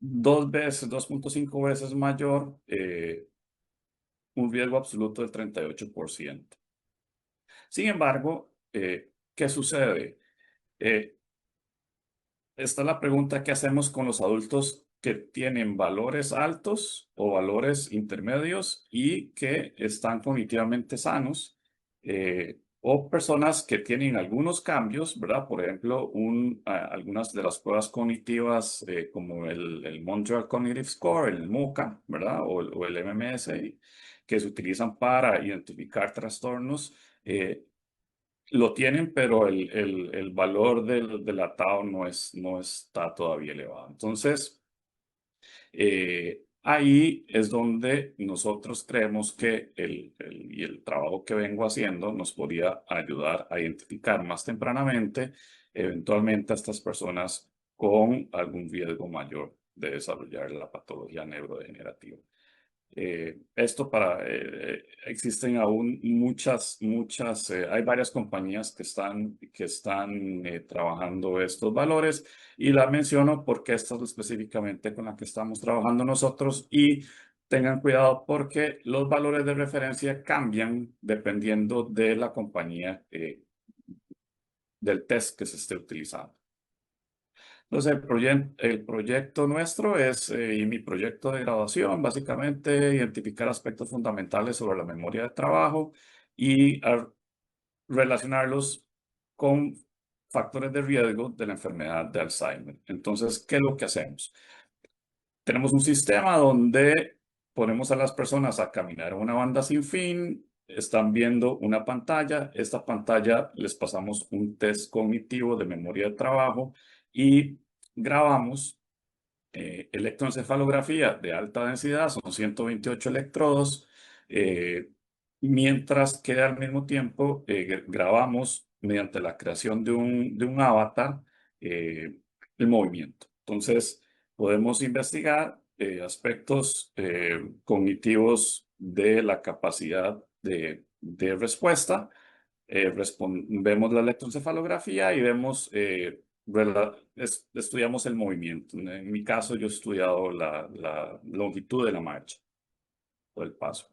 2.5 veces mayor un riesgo absoluto del 38%. Sin embargo, ¿qué sucede? Esta es la pregunta que hacemos con los adultos que tienen valores altos o valores intermedios y que están cognitivamente sanos, o personas que tienen algunos cambios, ¿verdad? Por ejemplo, algunas de las pruebas cognitivas como el Montreal Cognitive Score, el MoCA, ¿verdad? O el MMSI, que se utilizan para identificar trastornos. Lo tienen, pero el valor del atado no está todavía elevado. Entonces, ahí es donde nosotros creemos que el trabajo que vengo haciendo nos podría ayudar a identificar más tempranamente, eventualmente a estas personas con algún riesgo mayor de desarrollar la patología neurodegenerativa. Existen aún hay varias compañías que están trabajando estos valores y la menciono porque esta es específicamente con la que estamos trabajando nosotros y tengan cuidado porque los valores de referencia cambian dependiendo de la compañía del test que se esté utilizando. Entonces, el proyecto nuestro y mi proyecto de graduación, básicamente, identificar aspectos fundamentales sobre la memoria de trabajo y relacionarlos con factores de riesgo de la enfermedad de Alzheimer. Entonces, ¿qué es lo que hacemos? Tenemos un sistema donde ponemos a las personas a caminar en una banda sin fin, están viendo una pantalla, esta pantalla les pasamos un test cognitivo de memoria de trabajo y grabamos electroencefalografía de alta densidad, son 128 electrodos, mientras que al mismo tiempo grabamos mediante la creación de un avatar el movimiento. Entonces, podemos investigar aspectos cognitivos de la capacidad de respuesta. Vemos la electroencefalografía y vemos, estudiamos el movimiento. En mi caso, yo he estudiado la longitud de la marcha o el paso.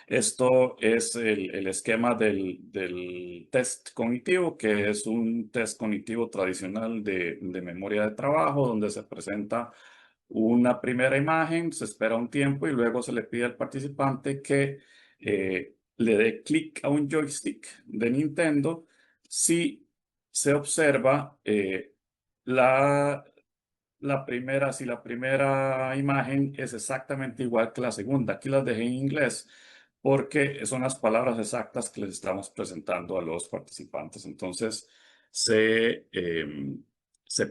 Esto es el esquema del test cognitivo, que es un test cognitivo tradicional de memoria de trabajo, donde se presenta una primera imagen, se espera un tiempo y luego se le pide al participante que le dé clic a un joystick de Nintendo si se observa si la primera imagen es exactamente igual que la segunda. Aquí las dejé en inglés porque son las palabras exactas que les estamos presentando a los participantes. Entonces, se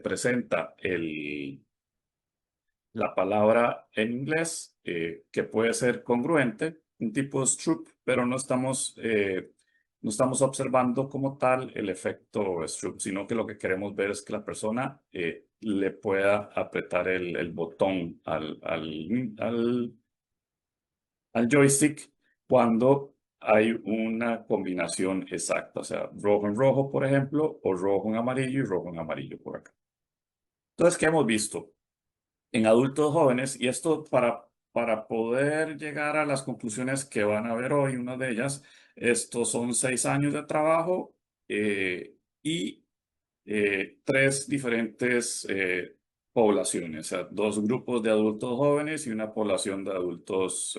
presenta la palabra en inglés que puede ser congruente, un tipo de Stroop, pero no estamos observando como tal el efecto Stroop, sino que lo que queremos ver es que la persona le pueda apretar el botón al joystick cuando hay una combinación exacta, o sea, rojo en rojo, por ejemplo, o rojo en amarillo y rojo en amarillo por acá. Entonces, ¿qué hemos visto? En adultos jóvenes, y esto para poder llegar a las conclusiones que van a ver hoy, una de ellas, estos son 6 años de trabajo y 3 diferentes poblaciones, o sea, 2 grupos de adultos jóvenes y una población de adultos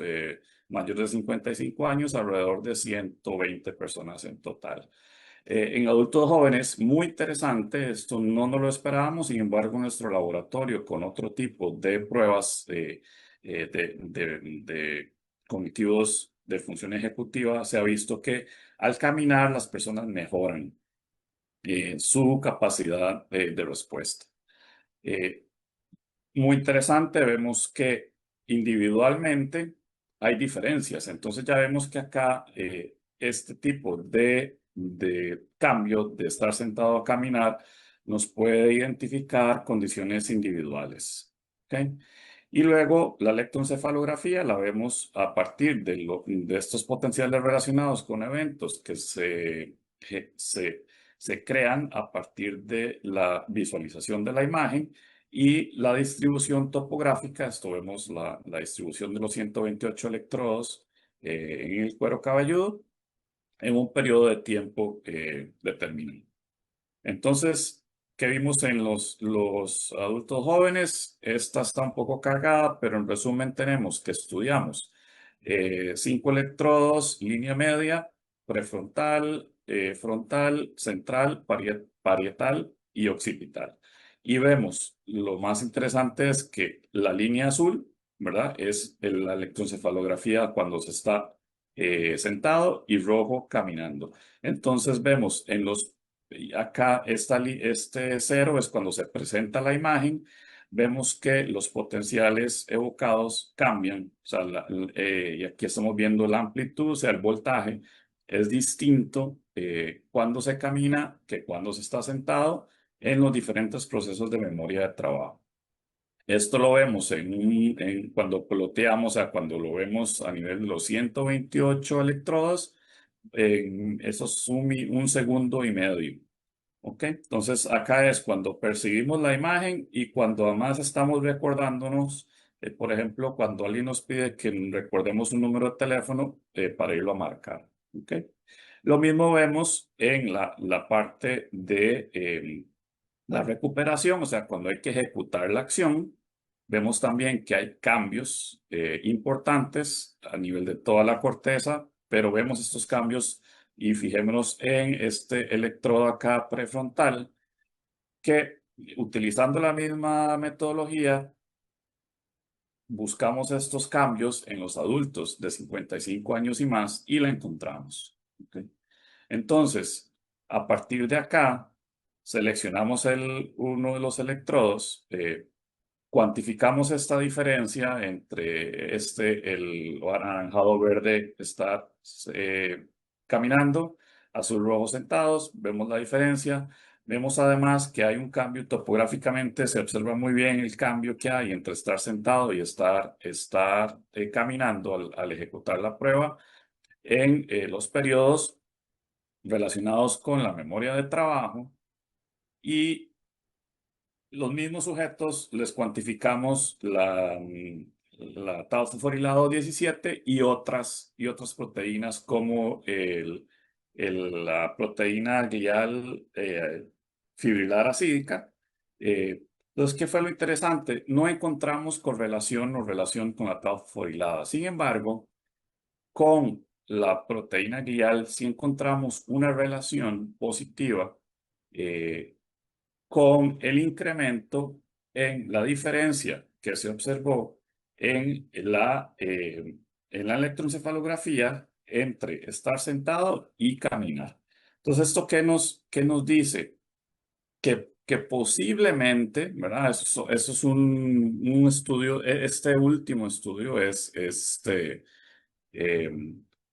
mayores de 55 años, alrededor de 120 personas en total. En adultos jóvenes, muy interesante, esto no nos lo esperábamos, sin embargo, nuestro laboratorio con otro tipo de pruebas de cognitivos de función ejecutiva, se ha visto que al caminar las personas mejoran su capacidad de respuesta. Muy interesante, vemos que individualmente hay diferencias. Entonces ya vemos que acá este tipo de cambio de estar sentado a caminar nos puede identificar condiciones individuales. ¿Okay? Y luego la electroencefalografía la vemos a partir de estos potenciales relacionados con eventos que se crean a partir de la visualización de la imagen y la distribución topográfica. Esto vemos la distribución de los 128 electrodos en el cuero cabelludo en un periodo de tiempo determinado. Entonces, ¿qué vimos en los adultos jóvenes? Esta está un poco cargada, pero en resumen tenemos que estudiamos 5 electrodos, línea media, prefrontal, frontal, central, parietal y occipital. Y vemos, lo más interesante es que la línea azul, ¿verdad? Es la electroencefalografía cuando se está sentado y rojo caminando. Entonces vemos acá este 0 es cuando se presenta la imagen. Vemos que los potenciales evocados cambian. O sea, y aquí estamos viendo la amplitud, o sea, el voltaje es distinto cuando se camina que cuando se está sentado en los diferentes procesos de memoria de trabajo. Esto lo vemos cuando ploteamos, o sea, cuando lo vemos a nivel de los 128 electrodos, eso es un segundo y medio. ¿Ok? Entonces, acá es cuando percibimos la imagen y cuando además estamos recordándonos, por ejemplo, cuando alguien nos pide que recordemos un número de teléfono para irlo a marcar. ¿Ok? Lo mismo vemos en la parte de la recuperación, o sea, cuando hay que ejecutar la acción. Vemos también que hay cambios importantes a nivel de toda la corteza, pero vemos estos cambios y fijémonos en este electrodo acá prefrontal, que utilizando la misma metodología, buscamos estos cambios en los adultos de 55 años y más y la encontramos. ¿Okay? Entonces, a partir de acá, seleccionamos uno de los electrodos, cuantificamos esta diferencia entre el anaranjado verde está caminando, azul rojo sentados, vemos la diferencia. Vemos además que hay un cambio topográficamente, se observa muy bien el cambio que hay entre estar sentado y estar caminando al ejecutar la prueba en los periodos relacionados con la memoria de trabajo, y los mismos sujetos les cuantificamos la tau fosforilado 17 y otras proteínas como la proteína glial fibrilar acídica. Entonces, ¿qué fue lo interesante? No encontramos correlación o relación con la tau fosforilada. Sin embargo, con la proteína glial sí encontramos una relación positiva con el incremento en la diferencia que se observó en la electroencefalografía entre estar sentado y caminar. Entonces, ¿esto qué nos dice? Que posiblemente, ¿verdad? Eso es un estudio, este último estudio es eh,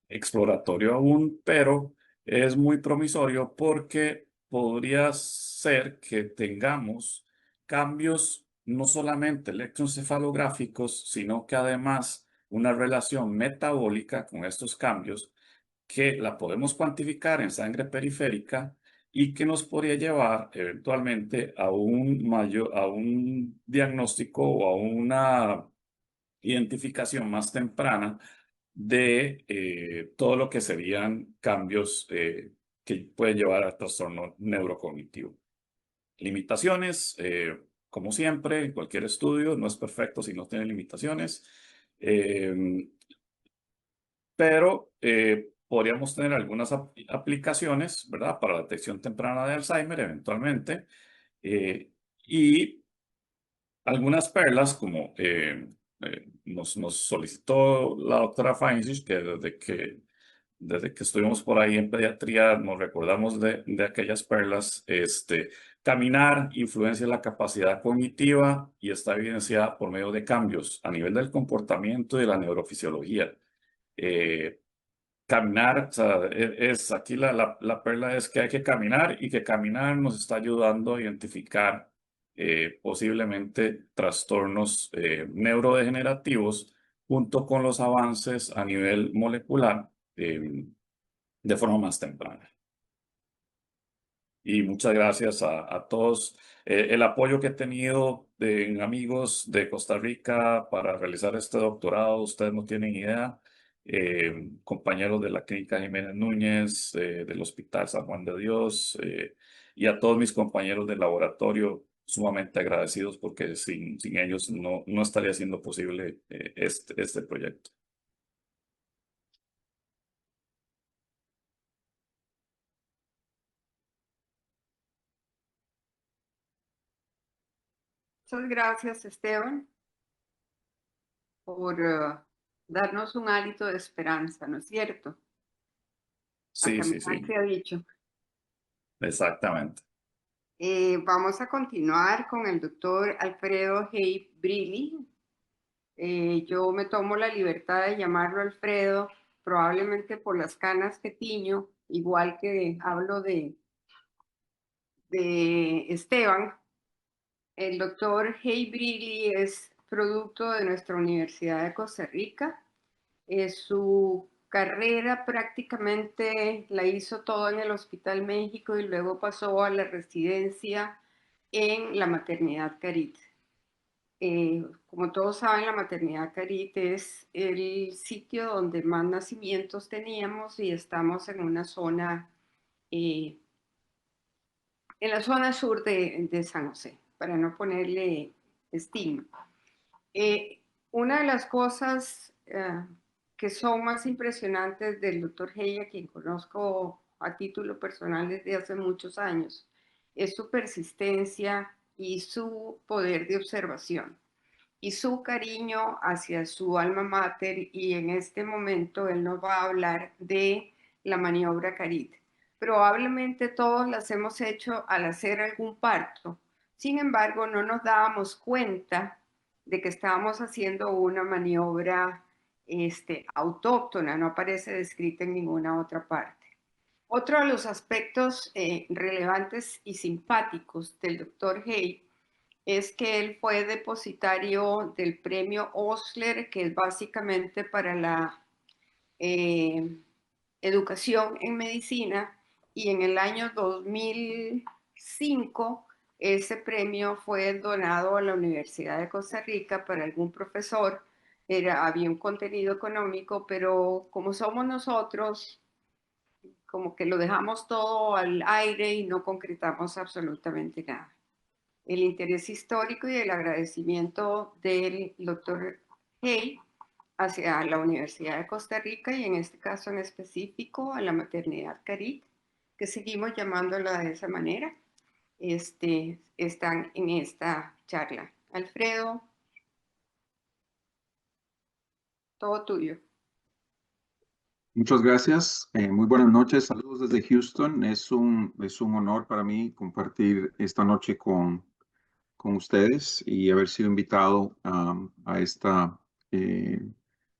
exploratorio aún, pero es muy promisorio porque podría ser que tengamos cambios no solamente electroencefalográficos, sino que además una relación metabólica con estos cambios que la podemos cuantificar en sangre periférica y que nos podría llevar eventualmente a a un diagnóstico o a una identificación más temprana de todo lo que serían cambios que pueden llevar al trastorno neurocognitivo. Limitaciones, como siempre, en cualquier estudio, no es perfecto si no tiene limitaciones, pero podríamos tener algunas aplicaciones, ¿verdad? Para la detección temprana de Alzheimer, eventualmente, y algunas perlas, como nos solicitó la doctora Feinsisch, que desde que estuvimos por ahí en pediatría nos recordamos de aquellas perlas. Caminar influencia la capacidad cognitiva y está evidenciada por medio de cambios a nivel del comportamiento y de la neurofisiología. Caminar, o sea, aquí la perla es que hay que caminar, y que caminar nos está ayudando a identificar posiblemente trastornos neurodegenerativos junto con los avances a nivel molecular de forma más temprana. Y muchas gracias a todos. El apoyo que he tenido de amigos de Costa Rica para realizar este doctorado, ustedes no tienen idea. Compañeros de la Clínica Jiménez Núñez, del Hospital San Juan de Dios, y a todos mis compañeros del laboratorio, sumamente agradecidos porque sin ellos no estaría siendo posible este proyecto. Muchas gracias, Esteban, por darnos un hálito de esperanza, ¿no es cierto? A Sí, sí, caminar sí, se ha dicho. exactamente. Vamos a continuar con el doctor Alfredo Hey Brilli. Yo me tomo la libertad de llamarlo Alfredo, probablemente por las canas que tiño, igual que hablo de Esteban. El doctor Hey Brilli es producto de nuestra Universidad de Costa Rica. Su carrera prácticamente la hizo todo en el Hospital México y luego pasó a la residencia en la Maternidad Carit. Como todos saben, la Maternidad Carit es el sitio donde más nacimientos teníamos y estamos en una zona, en la zona sur de San José, para no ponerle estigma. Una de las cosas que son más impresionantes del doctor Hey, a quien conozco a título personal desde hace muchos años, es su persistencia y su poder de observación y su cariño hacia su alma mater, y en este momento él nos va a hablar de la maniobra Carit. Probablemente todos las hemos hecho al hacer algún parto, sin embargo no nos dábamos cuenta de que estábamos haciendo una maniobra autóctona, no aparece descrita en ninguna otra parte. Otro de los aspectos relevantes y simpáticos del doctor Hay es que él fue depositario del premio Osler, que es básicamente para la educación en medicina, y en el año 2005 ese premio fue donado a la Universidad de Costa Rica para algún profesor. Había un contenido económico, pero como somos nosotros, como que lo dejamos todo al aire y no concretamos absolutamente nada. El interés histórico y el agradecimiento del doctor Hay hacia la Universidad de Costa Rica y en este caso en específico a la maternidad Carit, que seguimos llamándola de esa manera, están en esta charla. Alfredo, todo tuyo. Muchas gracias. Muy buenas noches. Saludos desde Houston. Es un honor para mí compartir esta noche con ustedes y haber sido invitado a esta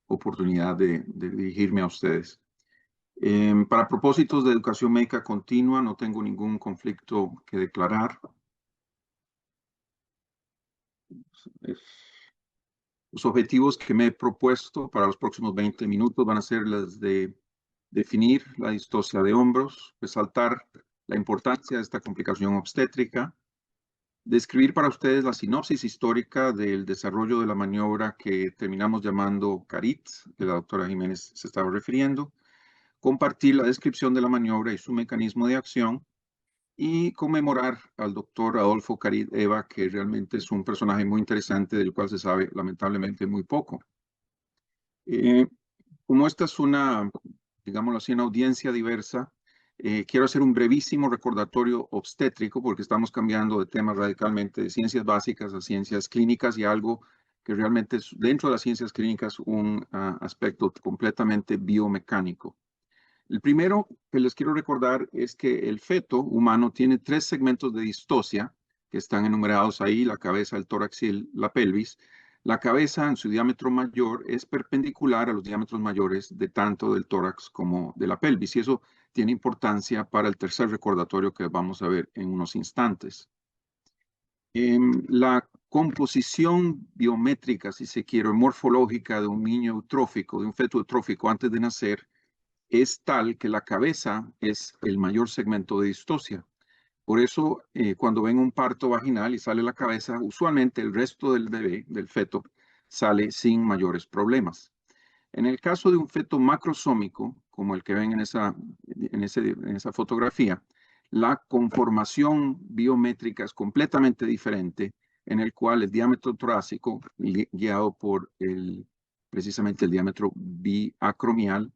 oportunidad de dirigirme a ustedes. Para propósitos de educación médica continua, no tengo ningún conflicto que declarar. Los objetivos que me he propuesto para los próximos 20 minutos van a ser los de definir la distocia de hombros, resaltar la importancia de esta complicación obstétrica, describir para ustedes la sinopsis histórica del desarrollo de la maniobra que terminamos llamando CARIT, que la doctora Jiménez se estaba refiriendo, compartir la descripción de la maniobra y su mecanismo de acción, y conmemorar al doctor Adolfo Carit Eva, que realmente es un personaje muy interesante del cual se sabe lamentablemente muy poco. Como esta es una, digámoslo así, una audiencia diversa, quiero hacer un brevísimo recordatorio obstétrico porque estamos cambiando de tema radicalmente de ciencias básicas a ciencias clínicas y algo que realmente es dentro de las ciencias clínicas un aspecto completamente biomecánico. El primero que les quiero recordar es que el feto humano tiene 3 segmentos de distocia que están enumerados ahí, la cabeza, el tórax y la pelvis. La cabeza en su diámetro mayor es perpendicular a los diámetros mayores de tanto del tórax como de la pelvis y eso tiene importancia para el tercer recordatorio que vamos a ver en unos instantes. La composición biométrica, si se quiere, morfológica de un niño eutrófico, de un feto eutrófico antes de nacer, es tal que la cabeza es el mayor segmento de distocia. Por eso, cuando ven un parto vaginal y sale la cabeza, usualmente el resto del bebé, del feto, sale sin mayores problemas. En el caso de un feto macrosómico, como el que ven en esa fotografía, la conformación biométrica es completamente diferente, en el cual el diámetro torácico, guiado por precisamente el diámetro biacromial,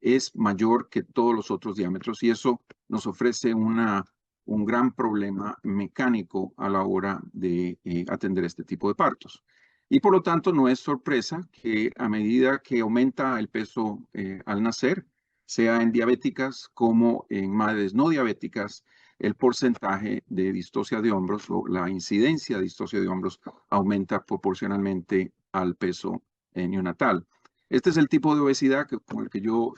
es mayor que todos los otros diámetros y eso nos ofrece un gran problema mecánico a la hora de atender este tipo de partos. Y por lo tanto no es sorpresa que a medida que aumenta el peso al nacer, sea en diabéticas como en madres no diabéticas, el porcentaje de distocia de hombros o la incidencia de distocia de hombros aumenta proporcionalmente al peso neonatal. Este es el tipo de obesidad con el que yo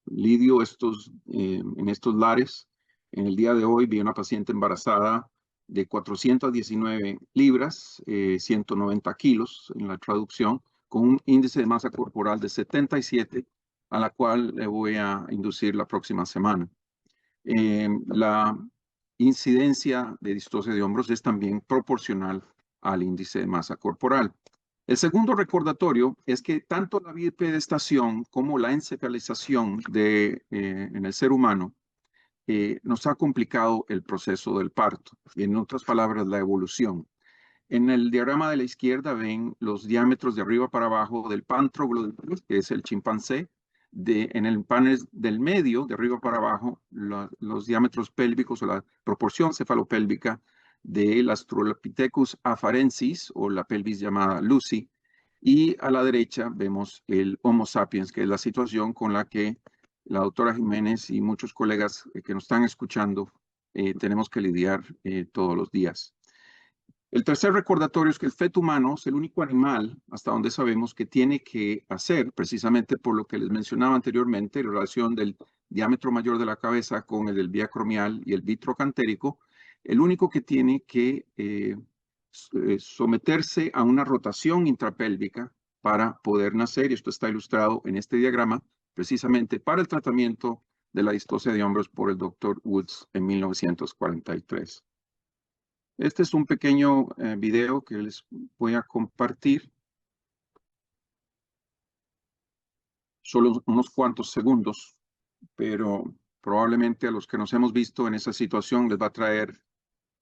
lidio en estos lares. En el día de hoy vi una paciente embarazada de 419 libras, 190 kilos en la traducción, con un índice de masa corporal de 77, a la cual le voy a inducir la próxima semana. La incidencia de distocia de hombros es también proporcional al índice de masa corporal. El segundo recordatorio es que tanto la bipedestación como la encefalización en el ser humano nos ha complicado el proceso del parto. En otras palabras, la evolución. En el diagrama de la izquierda ven los diámetros de arriba para abajo del Pantroglodontus, que es el chimpancé. En el panel del medio, de arriba para abajo, los diámetros pélvicos o la proporción cefalopélvica del Australopithecus afarensis o la pelvis llamada Lucy. Y a la derecha vemos el Homo sapiens, que es la situación con la que la doctora Jiménez y muchos colegas que nos están escuchando tenemos que lidiar todos los días. El tercer recordatorio es que el feto humano es el único animal, hasta donde sabemos, que tiene que hacer, precisamente por lo que les mencionaba anteriormente, en relación del diámetro mayor de la cabeza con el del biacromial y el bitrocantérico, el único que tiene que someterse a una rotación intrapélvica para poder nacer, y esto está ilustrado en este diagrama, precisamente para el tratamiento de la distocia de hombros por el Dr. Woods en 1943. Este es un pequeño video que les voy a compartir. Solo unos cuantos segundos, pero probablemente a los que nos hemos visto en esa situación les va a traer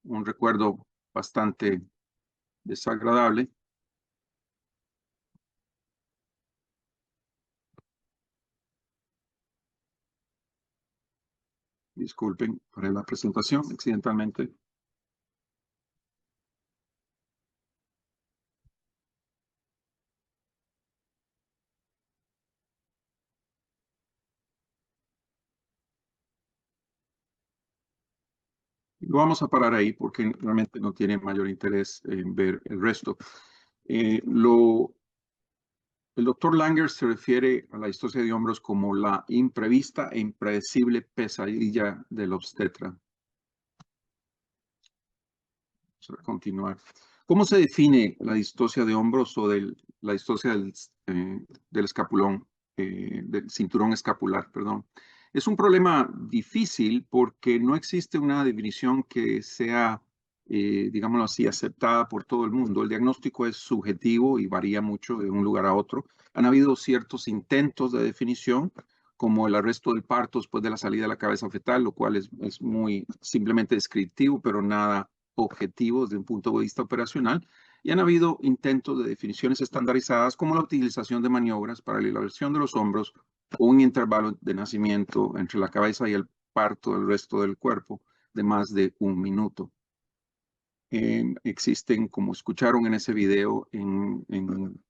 un recuerdo bastante desagradable. Disculpen por la presentación accidentalmente. Lo vamos a parar ahí porque realmente no tiene mayor interés en ver el resto. El doctor Langer se refiere a la distocia de hombros como la imprevista e impredecible pesadilla del obstetra. Vamos a continuar. ¿Cómo se define la distocia de hombros o la distocia del escapulón, del cinturón escapular, perdón? Es un problema difícil porque no existe una definición que sea, digámoslo así, aceptada por todo el mundo. El diagnóstico es subjetivo y varía mucho de un lugar a otro. Han habido ciertos intentos de definición, como el arresto del parto después de la salida de la cabeza fetal, lo cual es muy simplemente descriptivo, pero nada objetivo desde un punto de vista operacional. Y han habido intentos de definiciones estandarizadas como la utilización de maniobras para la elevación de los hombros o un intervalo de nacimiento entre la cabeza y el parto del resto del cuerpo de más de 1 minuto. Existen, como escucharon en ese video, en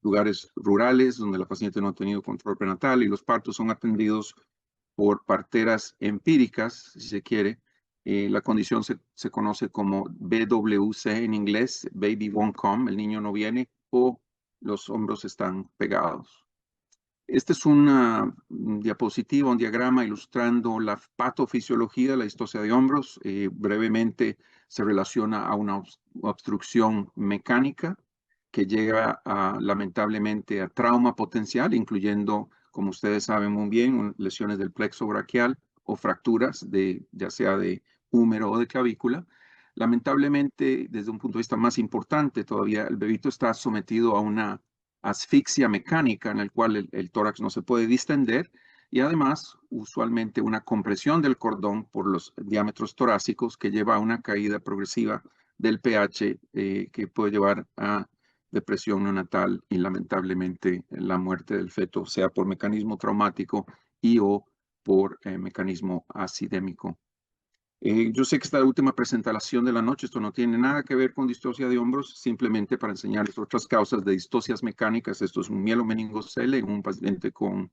lugares rurales donde la paciente no ha tenido control prenatal y los partos son atendidos por parteras empíricas, si se quiere. La condición se conoce como BWC en inglés, baby won't come, el niño no viene, o los hombros están pegados. Este es una diapositiva, un diagrama ilustrando la patofisiología de la distocia de hombros. Brevemente se relaciona a una obstrucción mecánica que lleva lamentablemente a trauma potencial, incluyendo, como ustedes saben muy bien, lesiones del plexo braquial o fracturas ya sea de húmero o de clavícula. Lamentablemente, desde un punto de vista más importante, todavía el bebito está sometido a una asfixia mecánica en el cual el tórax no se puede distender y además usualmente una compresión del cordón por los diámetros torácicos que lleva a una caída progresiva del pH que puede llevar a depresión neonatal y lamentablemente la muerte del feto, sea por mecanismo traumático y o por mecanismo acidémico. Yo sé que esta es la última presentación de la noche, esto no tiene nada que ver con distocia de hombros, simplemente para enseñarles otras causas de distocias mecánicas. Esto es un mielomeningocele en un paciente con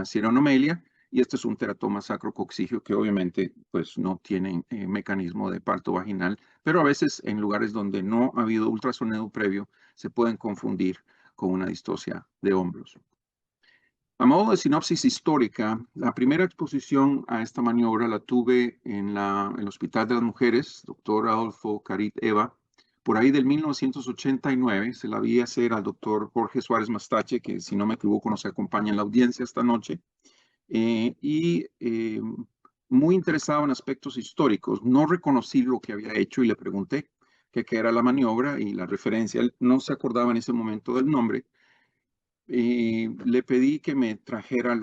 sirenomelia y este es un teratoma sacrococcigio que obviamente pues no tienen mecanismo de parto vaginal, pero a veces en lugares donde no ha habido ultrasonido previo se pueden confundir con una distocia de hombros. A modo de sinopsis histórica, la primera exposición a esta maniobra la tuve en el Hospital de las Mujeres, doctor Adolfo Carit Eva, por ahí del 1989. Se la vi hacer al doctor Jorge Suárez Mastache, que si no me equivoco nos acompaña en la audiencia esta noche, muy interesado en aspectos históricos. No reconocí lo que había hecho y le pregunté qué era la maniobra y la referencia. Él no se acordaba en ese momento del nombre. Le pedí que me trajera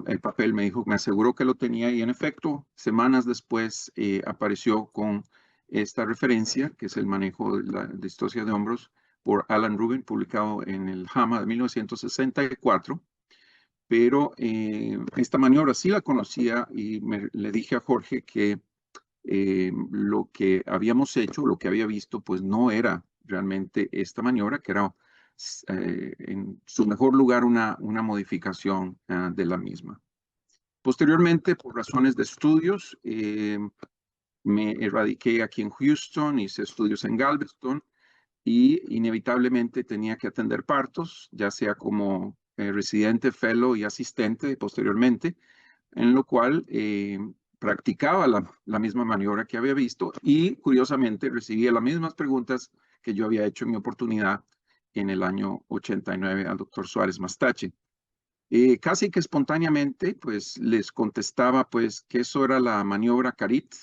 el papel, me dijo, me aseguró que lo tenía y en efecto, semanas después apareció con esta referencia, que es el manejo de la distocia de hombros por Alan Rubin, publicado en el JAMA de 1964. Pero esta maniobra sí la conocía y le dije a Jorge que lo que habíamos hecho, lo que había visto, pues no era realmente esta maniobra, que era en su mejor lugar una modificación de la misma. Posteriormente, por razones de estudios, me erradiqué aquí en Houston, hice estudios en Galveston y inevitablemente tenía que atender partos, ya sea como residente, fellow y asistente posteriormente. en lo cual practicaba la misma maniobra que había visto y curiosamente recibía las mismas preguntas que yo había hecho en mi oportunidad en el año 89 al doctor Suárez Mastache. Casi que espontáneamente, pues les contestaba pues que eso era la maniobra CARIT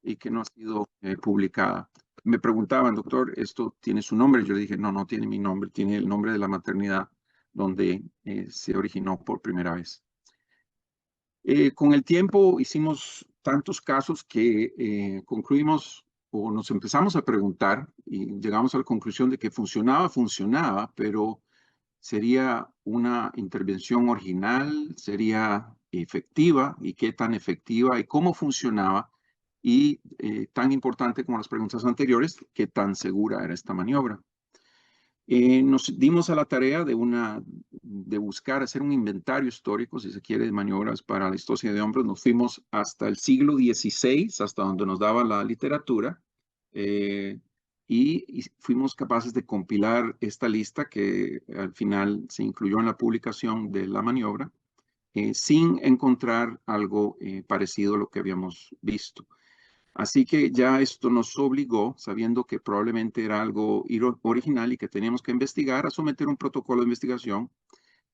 y que no ha sido publicada. Me preguntaban, doctor, ¿esto tiene su nombre? Yo le dije, no, no tiene mi nombre, tiene el nombre de la maternidad donde se originó por primera vez. Con el tiempo hicimos tantos casos que concluimos o nos empezamos a preguntar y llegamos a la conclusión de que funcionaba, pero sería una intervención original, sería efectiva y qué tan efectiva y cómo funcionaba y tan importante como las preguntas anteriores, qué tan segura era esta maniobra. Nos dimos a la tarea de buscar, hacer un inventario histórico, si se quiere, de maniobras para la distocia de hombros. Nos fuimos hasta el siglo XVI, hasta donde nos daba la literatura, y fuimos capaces de compilar esta lista que al final se incluyó en la publicación de la maniobra, sin encontrar algo parecido a lo que habíamos visto. Así que ya esto nos obligó, sabiendo que probablemente era algo original y que teníamos que investigar, a someter un protocolo de investigación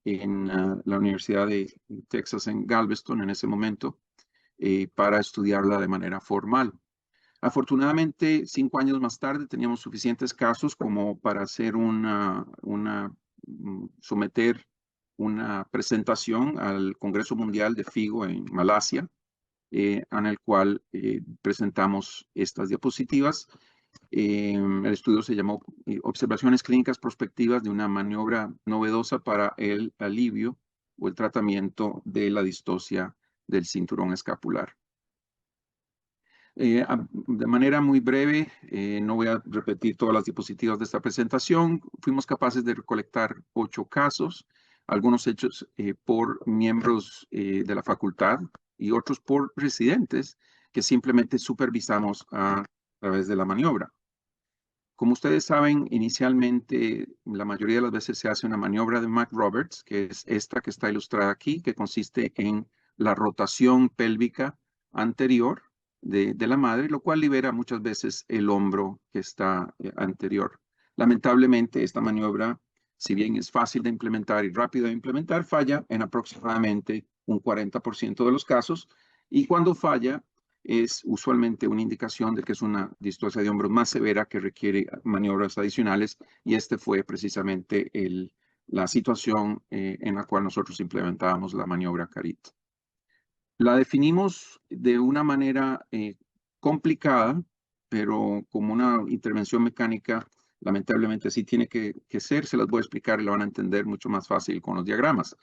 en la Universidad de Texas en Galveston en ese momento para estudiarla de manera formal. Afortunadamente, 5 años más tarde teníamos suficientes casos como para hacer someter una presentación al Congreso Mundial de FIGO en Malasia, en el cual presentamos estas diapositivas. El estudio se llamó Observaciones Clínicas Prospectivas de una maniobra novedosa para el alivio o el tratamiento de la distocia del cinturón escapular. De manera muy breve, no voy a repetir todas las diapositivas de esta presentación. Fuimos capaces de recolectar 8 casos, algunos hechos por miembros de la facultad y otros por residentes que simplemente supervisamos a través de la maniobra. Como ustedes saben, inicialmente la mayoría de las veces se hace una maniobra de McRoberts, que es esta que está ilustrada aquí, que consiste en la rotación pélvica anterior de la madre, lo cual libera muchas veces el hombro que está anterior. Lamentablemente, esta maniobra, si bien es fácil de implementar y rápido de implementar, falla en aproximadamente un 40% de los casos, y cuando falla es usualmente una indicación de que es una distocia de hombros más severa que requiere maniobras adicionales, y este fue precisamente la situación en la cual nosotros implementábamos la maniobra CARIT. La definimos de una manera complicada, pero como una intervención mecánica, lamentablemente así tiene que ser. Se las voy a explicar y lo van a entender mucho más fácil con los diagramas.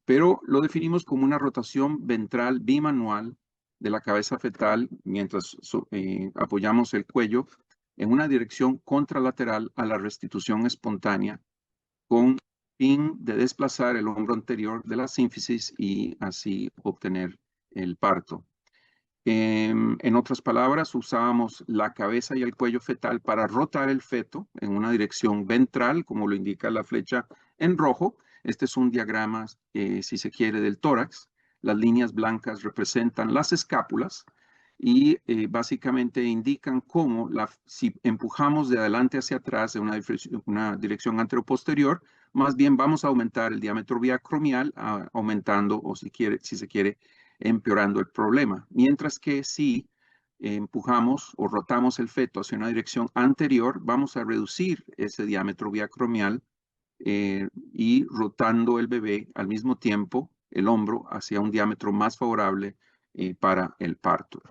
Pero lo definimos como una rotación ventral bimanual de la cabeza fetal mientras apoyamos el cuello en una dirección contralateral a la restitución espontánea, con fin de desplazar el hombro anterior de la sínfisis y así obtener el parto. En otras palabras, usábamos la cabeza y el cuello fetal para rotar el feto en una dirección ventral, como lo indica la flecha en rojo. Este es un diagrama, si se quiere, del tórax. Las líneas blancas representan las escápulas y básicamente indican cómo si empujamos de adelante hacia atrás en una dirección anteroposterior, más bien vamos a aumentar el diámetro biacromial, aumentando, o si se quiere, empeorando el problema. Mientras que si empujamos o rotamos el feto hacia una dirección anterior, vamos a reducir ese diámetro biacromial y rotando el bebé al mismo tiempo, el hombro hacia un diámetro más favorable para el parto.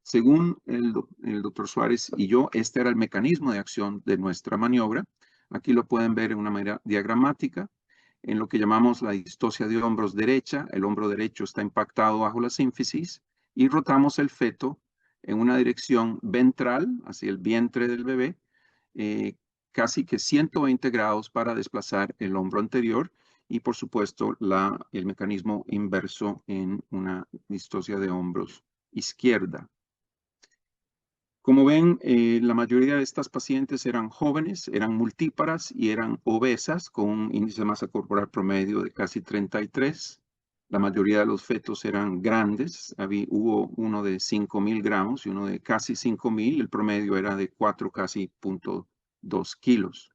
Según el doctor Suárez y yo, este era el mecanismo de acción de nuestra maniobra. Aquí lo pueden ver en una manera diagramática. En lo que llamamos la distocia de hombros derecha, el hombro derecho está impactado bajo la sínfisis y rotamos el feto en una dirección ventral, hacia el vientre del bebé, casi que 120 grados para desplazar el hombro anterior, y por supuesto el mecanismo inverso en una distocia de hombros izquierda. Como ven, la mayoría de estas pacientes eran jóvenes, eran multíparas y eran obesas con un índice de masa corporal promedio de casi 33. La mayoría de los fetos eran grandes. Hubo uno de 5.000 gramos y uno de casi 5.000. El promedio era de 4, casi 0.2 kilos.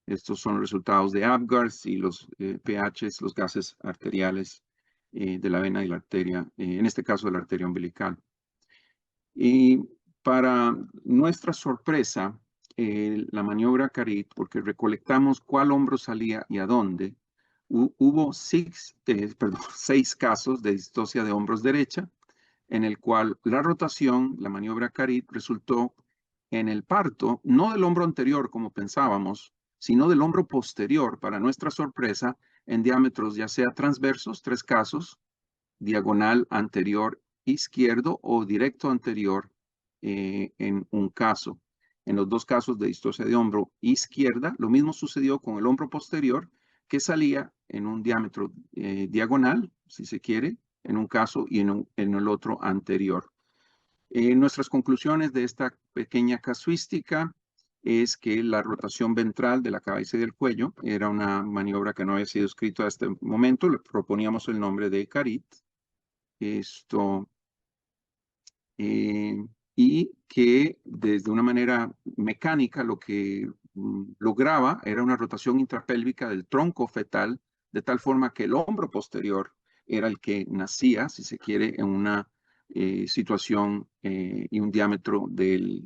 Estos son los resultados de Apgars y los pHs, los gases arteriales de la vena y la arteria, en este caso de la arteria umbilical. Y para nuestra sorpresa, la maniobra Carit, porque recolectamos cuál hombro salía y a dónde, hubo 6 casos de distocia de hombros derecha, en el cual la rotación, la maniobra Carit, resultó en el parto, no del hombro anterior como pensábamos, sino del hombro posterior, para nuestra sorpresa, en diámetros ya sea transversos, 3 casos, diagonal anterior izquierdo o directo anterior en un caso. En los 2 casos de distocia de hombro izquierda, lo mismo sucedió con el hombro posterior, que salía en un diámetro diagonal, si se quiere, en un caso y en el otro anterior. Nuestras conclusiones de esta pequeña casuística es que la rotación ventral de la cabeza y del cuello era una maniobra que no había sido escrita a este momento. Le proponíamos el nombre de Carit. Y que desde una manera mecánica lo que lograba era una rotación intrapélvica del tronco fetal, de tal forma que el hombro posterior era el que nacía, si se quiere, en una situación y un diámetro de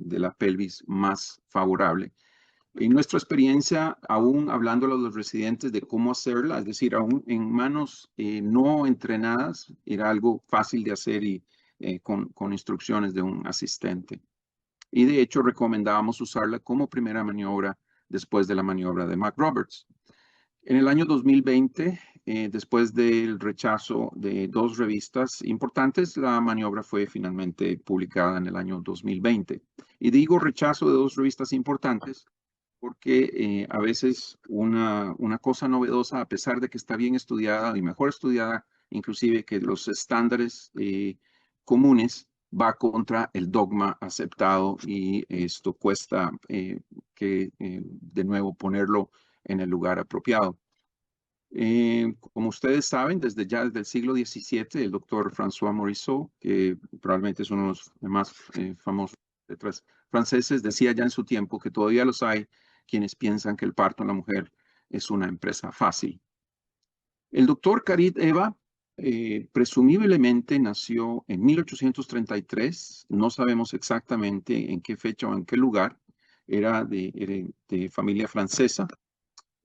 la pelvis más favorable. En nuestra experiencia, aún hablando a los residentes de cómo hacerla, es decir, aún en manos no entrenadas, era algo fácil de hacer y con instrucciones de un asistente. Y de hecho recomendábamos usarla como primera maniobra después de la maniobra de McRoberts. En el año 2020, después del rechazo de 2 revistas importantes, la maniobra fue finalmente publicada en el año 2020. Y digo rechazo de 2 revistas importantes porque a veces una cosa novedosa, a pesar de que está bien estudiada y mejor estudiada, inclusive que los estándares comunes, va contra el dogma aceptado y esto cuesta de nuevo ponerlo en el lugar apropiado. Como ustedes saben, desde el siglo XVII, el doctor François Morisot, que probablemente es uno de los más famosos letras franceses, decía ya en su tiempo que todavía los hay quienes piensan que el parto en la mujer es una empresa fácil. El doctor Carit Eva presumiblemente nació en 1833, no sabemos exactamente en qué fecha o en qué lugar, era de familia francesa.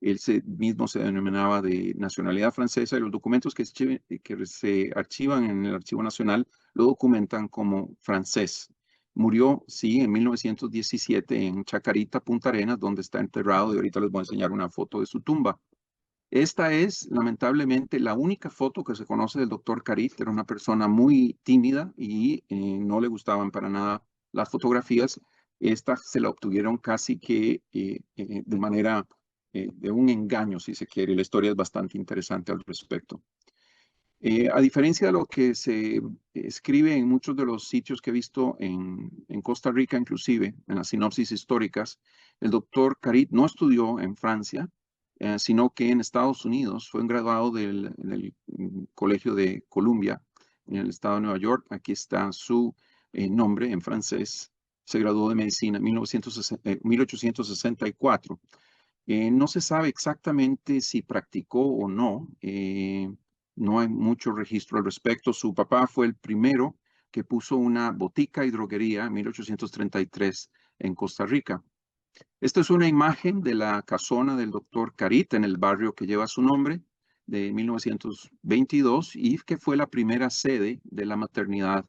Él mismo se denominaba de nacionalidad francesa y los documentos que se archivan en el Archivo Nacional lo documentan como francés. Murió, sí, en 1917 en Chacarita, Punta Arenas, donde está enterrado y ahorita les voy a enseñar una foto de su tumba. Esta es, lamentablemente, la única foto que se conoce del doctor Carit. Era una persona muy tímida y no le gustaban para nada las fotografías. Esta se la obtuvieron casi que de manera de un engaño, si se quiere. La historia es bastante interesante al respecto. A diferencia de lo que se escribe en muchos de los sitios que he visto en Costa Rica, inclusive, en las sinopsis históricas, el doctor Carit no estudió en Francia, sino que en Estados Unidos fue un graduado del Colegio de Columbia, en el estado de Nueva York. Aquí está su nombre en francés. Se graduó de medicina en 1864. No se sabe exactamente si practicó o no. No hay mucho registro al respecto. Su papá fue el primero que puso una botica y droguería en 1833 en Costa Rica. Esta es una imagen de la casona del doctor Carit en el barrio que lleva su nombre, de 1922, y que fue la primera sede de la maternidad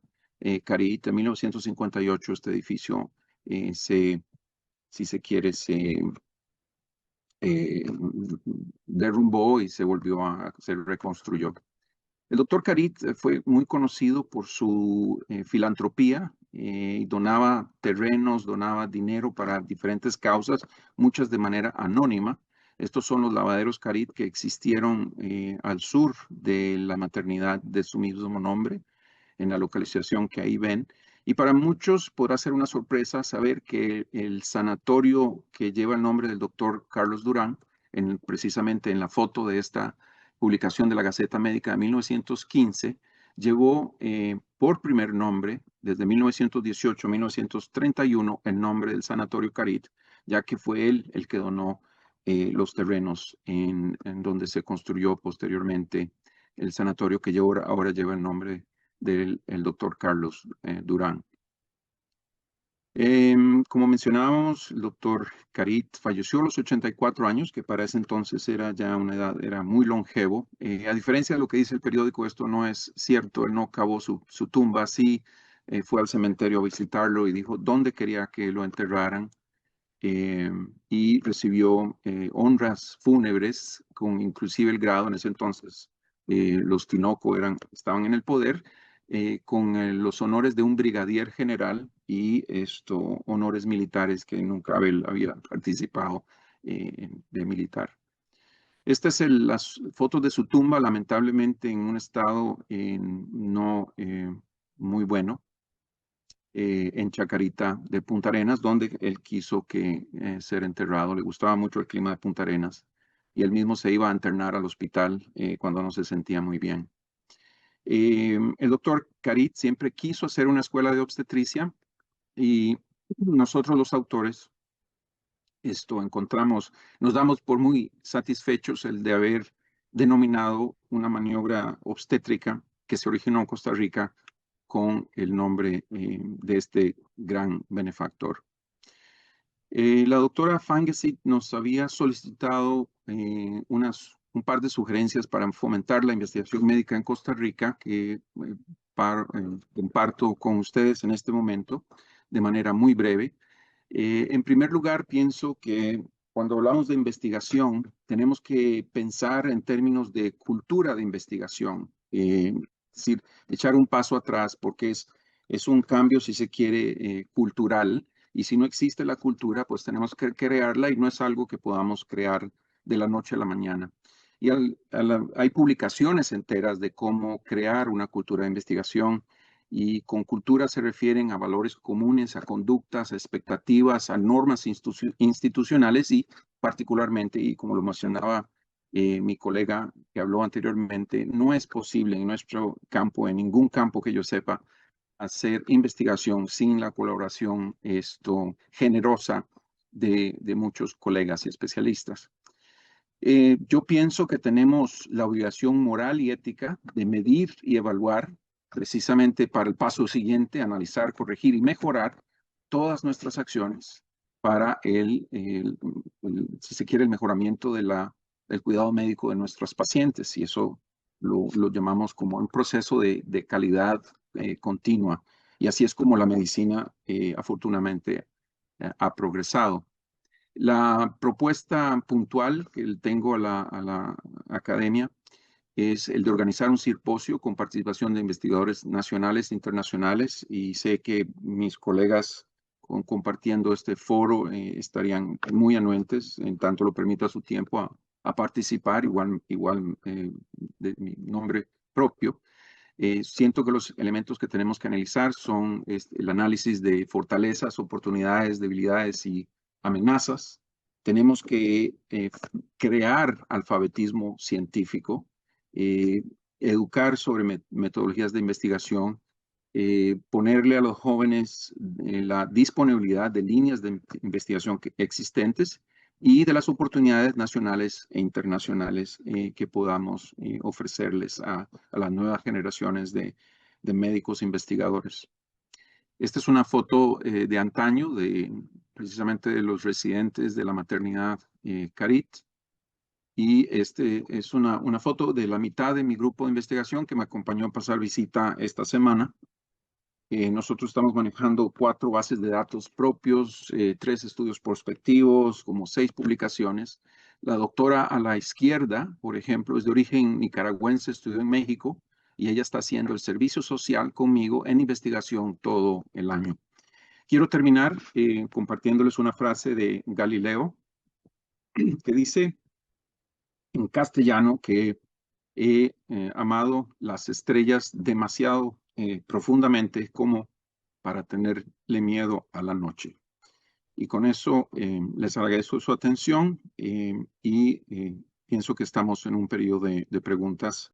Carit. En 1958 este edificio si se quiere, se derrumbó y se reconstruyó. El doctor Carit fue muy conocido por su filantropía, donaba terrenos, donaba dinero para diferentes causas, muchas de manera anónima. Estos son los lavaderos Carit que existieron al sur de la maternidad de su mismo nombre, en la localización que ahí ven. Y para muchos podrá ser una sorpresa saber que el sanatorio que lleva el nombre del doctor Carlos Durán, precisamente en la foto de esta publicación de la Gaceta Médica de 1915, llevó por primer nombre, desde 1918 a 1931, el nombre del Sanatorio Carit, ya que fue él el que donó los terrenos en donde se construyó posteriormente el sanatorio que ahora lleva el nombre del doctor Carlos Durán. Como mencionábamos, el doctor Carit falleció a los 84 años, que para ese entonces era ya una edad, era muy longevo. A diferencia de lo que dice el periódico, esto no es cierto, él no cavó su tumba, sí fue al cementerio a visitarlo y dijo dónde quería que lo enterraran. Y recibió honras fúnebres con inclusive el grado en ese entonces. Los Tinoco estaban en el poder con los honores de un brigadier general y honores militares que nunca él había participado de militar. Estas son las fotos de su tumba, lamentablemente en un estado no muy bueno. En Chacarita de Punta Arenas, donde él quiso ser enterrado. Le gustaba mucho el clima de Punta Arenas y él mismo se iba a internar al hospital cuando no se sentía muy bien. El doctor Carit siempre quiso hacer una escuela de obstetricia y nosotros los autores nos damos por muy satisfechos el de haber denominado una maniobra obstétrica que se originó en Costa Rica con el nombre de este gran benefactor. La doctora Fangesit nos había solicitado un par de sugerencias para fomentar la investigación médica en Costa Rica que comparto con ustedes en este momento de manera muy breve. En primer lugar, pienso que cuando hablamos de investigación, tenemos que pensar en términos de cultura de investigación. Es decir, echar un paso atrás porque es un cambio, si se quiere, cultural. Y si no existe la cultura, pues tenemos que crearla y no es algo que podamos crear de la noche a la mañana. Y hay publicaciones enteras de cómo crear una cultura de investigación. Y con cultura se refieren a valores comunes, a conductas, a expectativas, a normas institucionales y particularmente, y como lo mencionaba mi colega que habló anteriormente, no es posible en nuestro campo, en ningún campo que yo sepa, hacer investigación sin la colaboración generosa de muchos colegas y especialistas. Yo pienso que tenemos la obligación moral y ética de medir y evaluar precisamente para el paso siguiente, analizar, corregir y mejorar todas nuestras acciones para si se quiere, el mejoramiento del cuidado médico de nuestros pacientes. Y eso lo llamamos como un proceso de calidad continua. Y así es como la medicina afortunadamente ha progresado. La propuesta puntual que tengo a la academia es el de organizar un simposio con participación de investigadores nacionales e internacionales, y sé que mis colegas compartiendo este foro estarían muy anuentes, en tanto lo permita su tiempo, a participar, igual de mi nombre propio. Siento que los elementos que tenemos que analizar son el análisis de fortalezas, oportunidades, debilidades y amenazas. Tenemos que crear alfabetismo científico, educar sobre metodologías de investigación, ponerle a los jóvenes la disponibilidad de líneas de investigación existentes y de las oportunidades nacionales e internacionales que podamos ofrecerles a las nuevas generaciones de médicos investigadores. Esta es una foto de antaño, precisamente de los residentes de la maternidad Carit. Y es una foto de la mitad de mi grupo de investigación que me acompañó a pasar visita esta semana. Nosotros estamos manejando 4 bases de datos propios, 3 estudios prospectivos, como 6 publicaciones. La doctora a la izquierda, por ejemplo, es de origen nicaragüense, estudió en México, y ella está haciendo el servicio social conmigo en investigación todo el año. Quiero terminar compartiéndoles una frase de Galileo que dice en castellano que he amado las estrellas demasiado profundamente como para tenerle miedo a la noche. Y con eso les agradezco su atención y pienso que estamos en un periodo de preguntas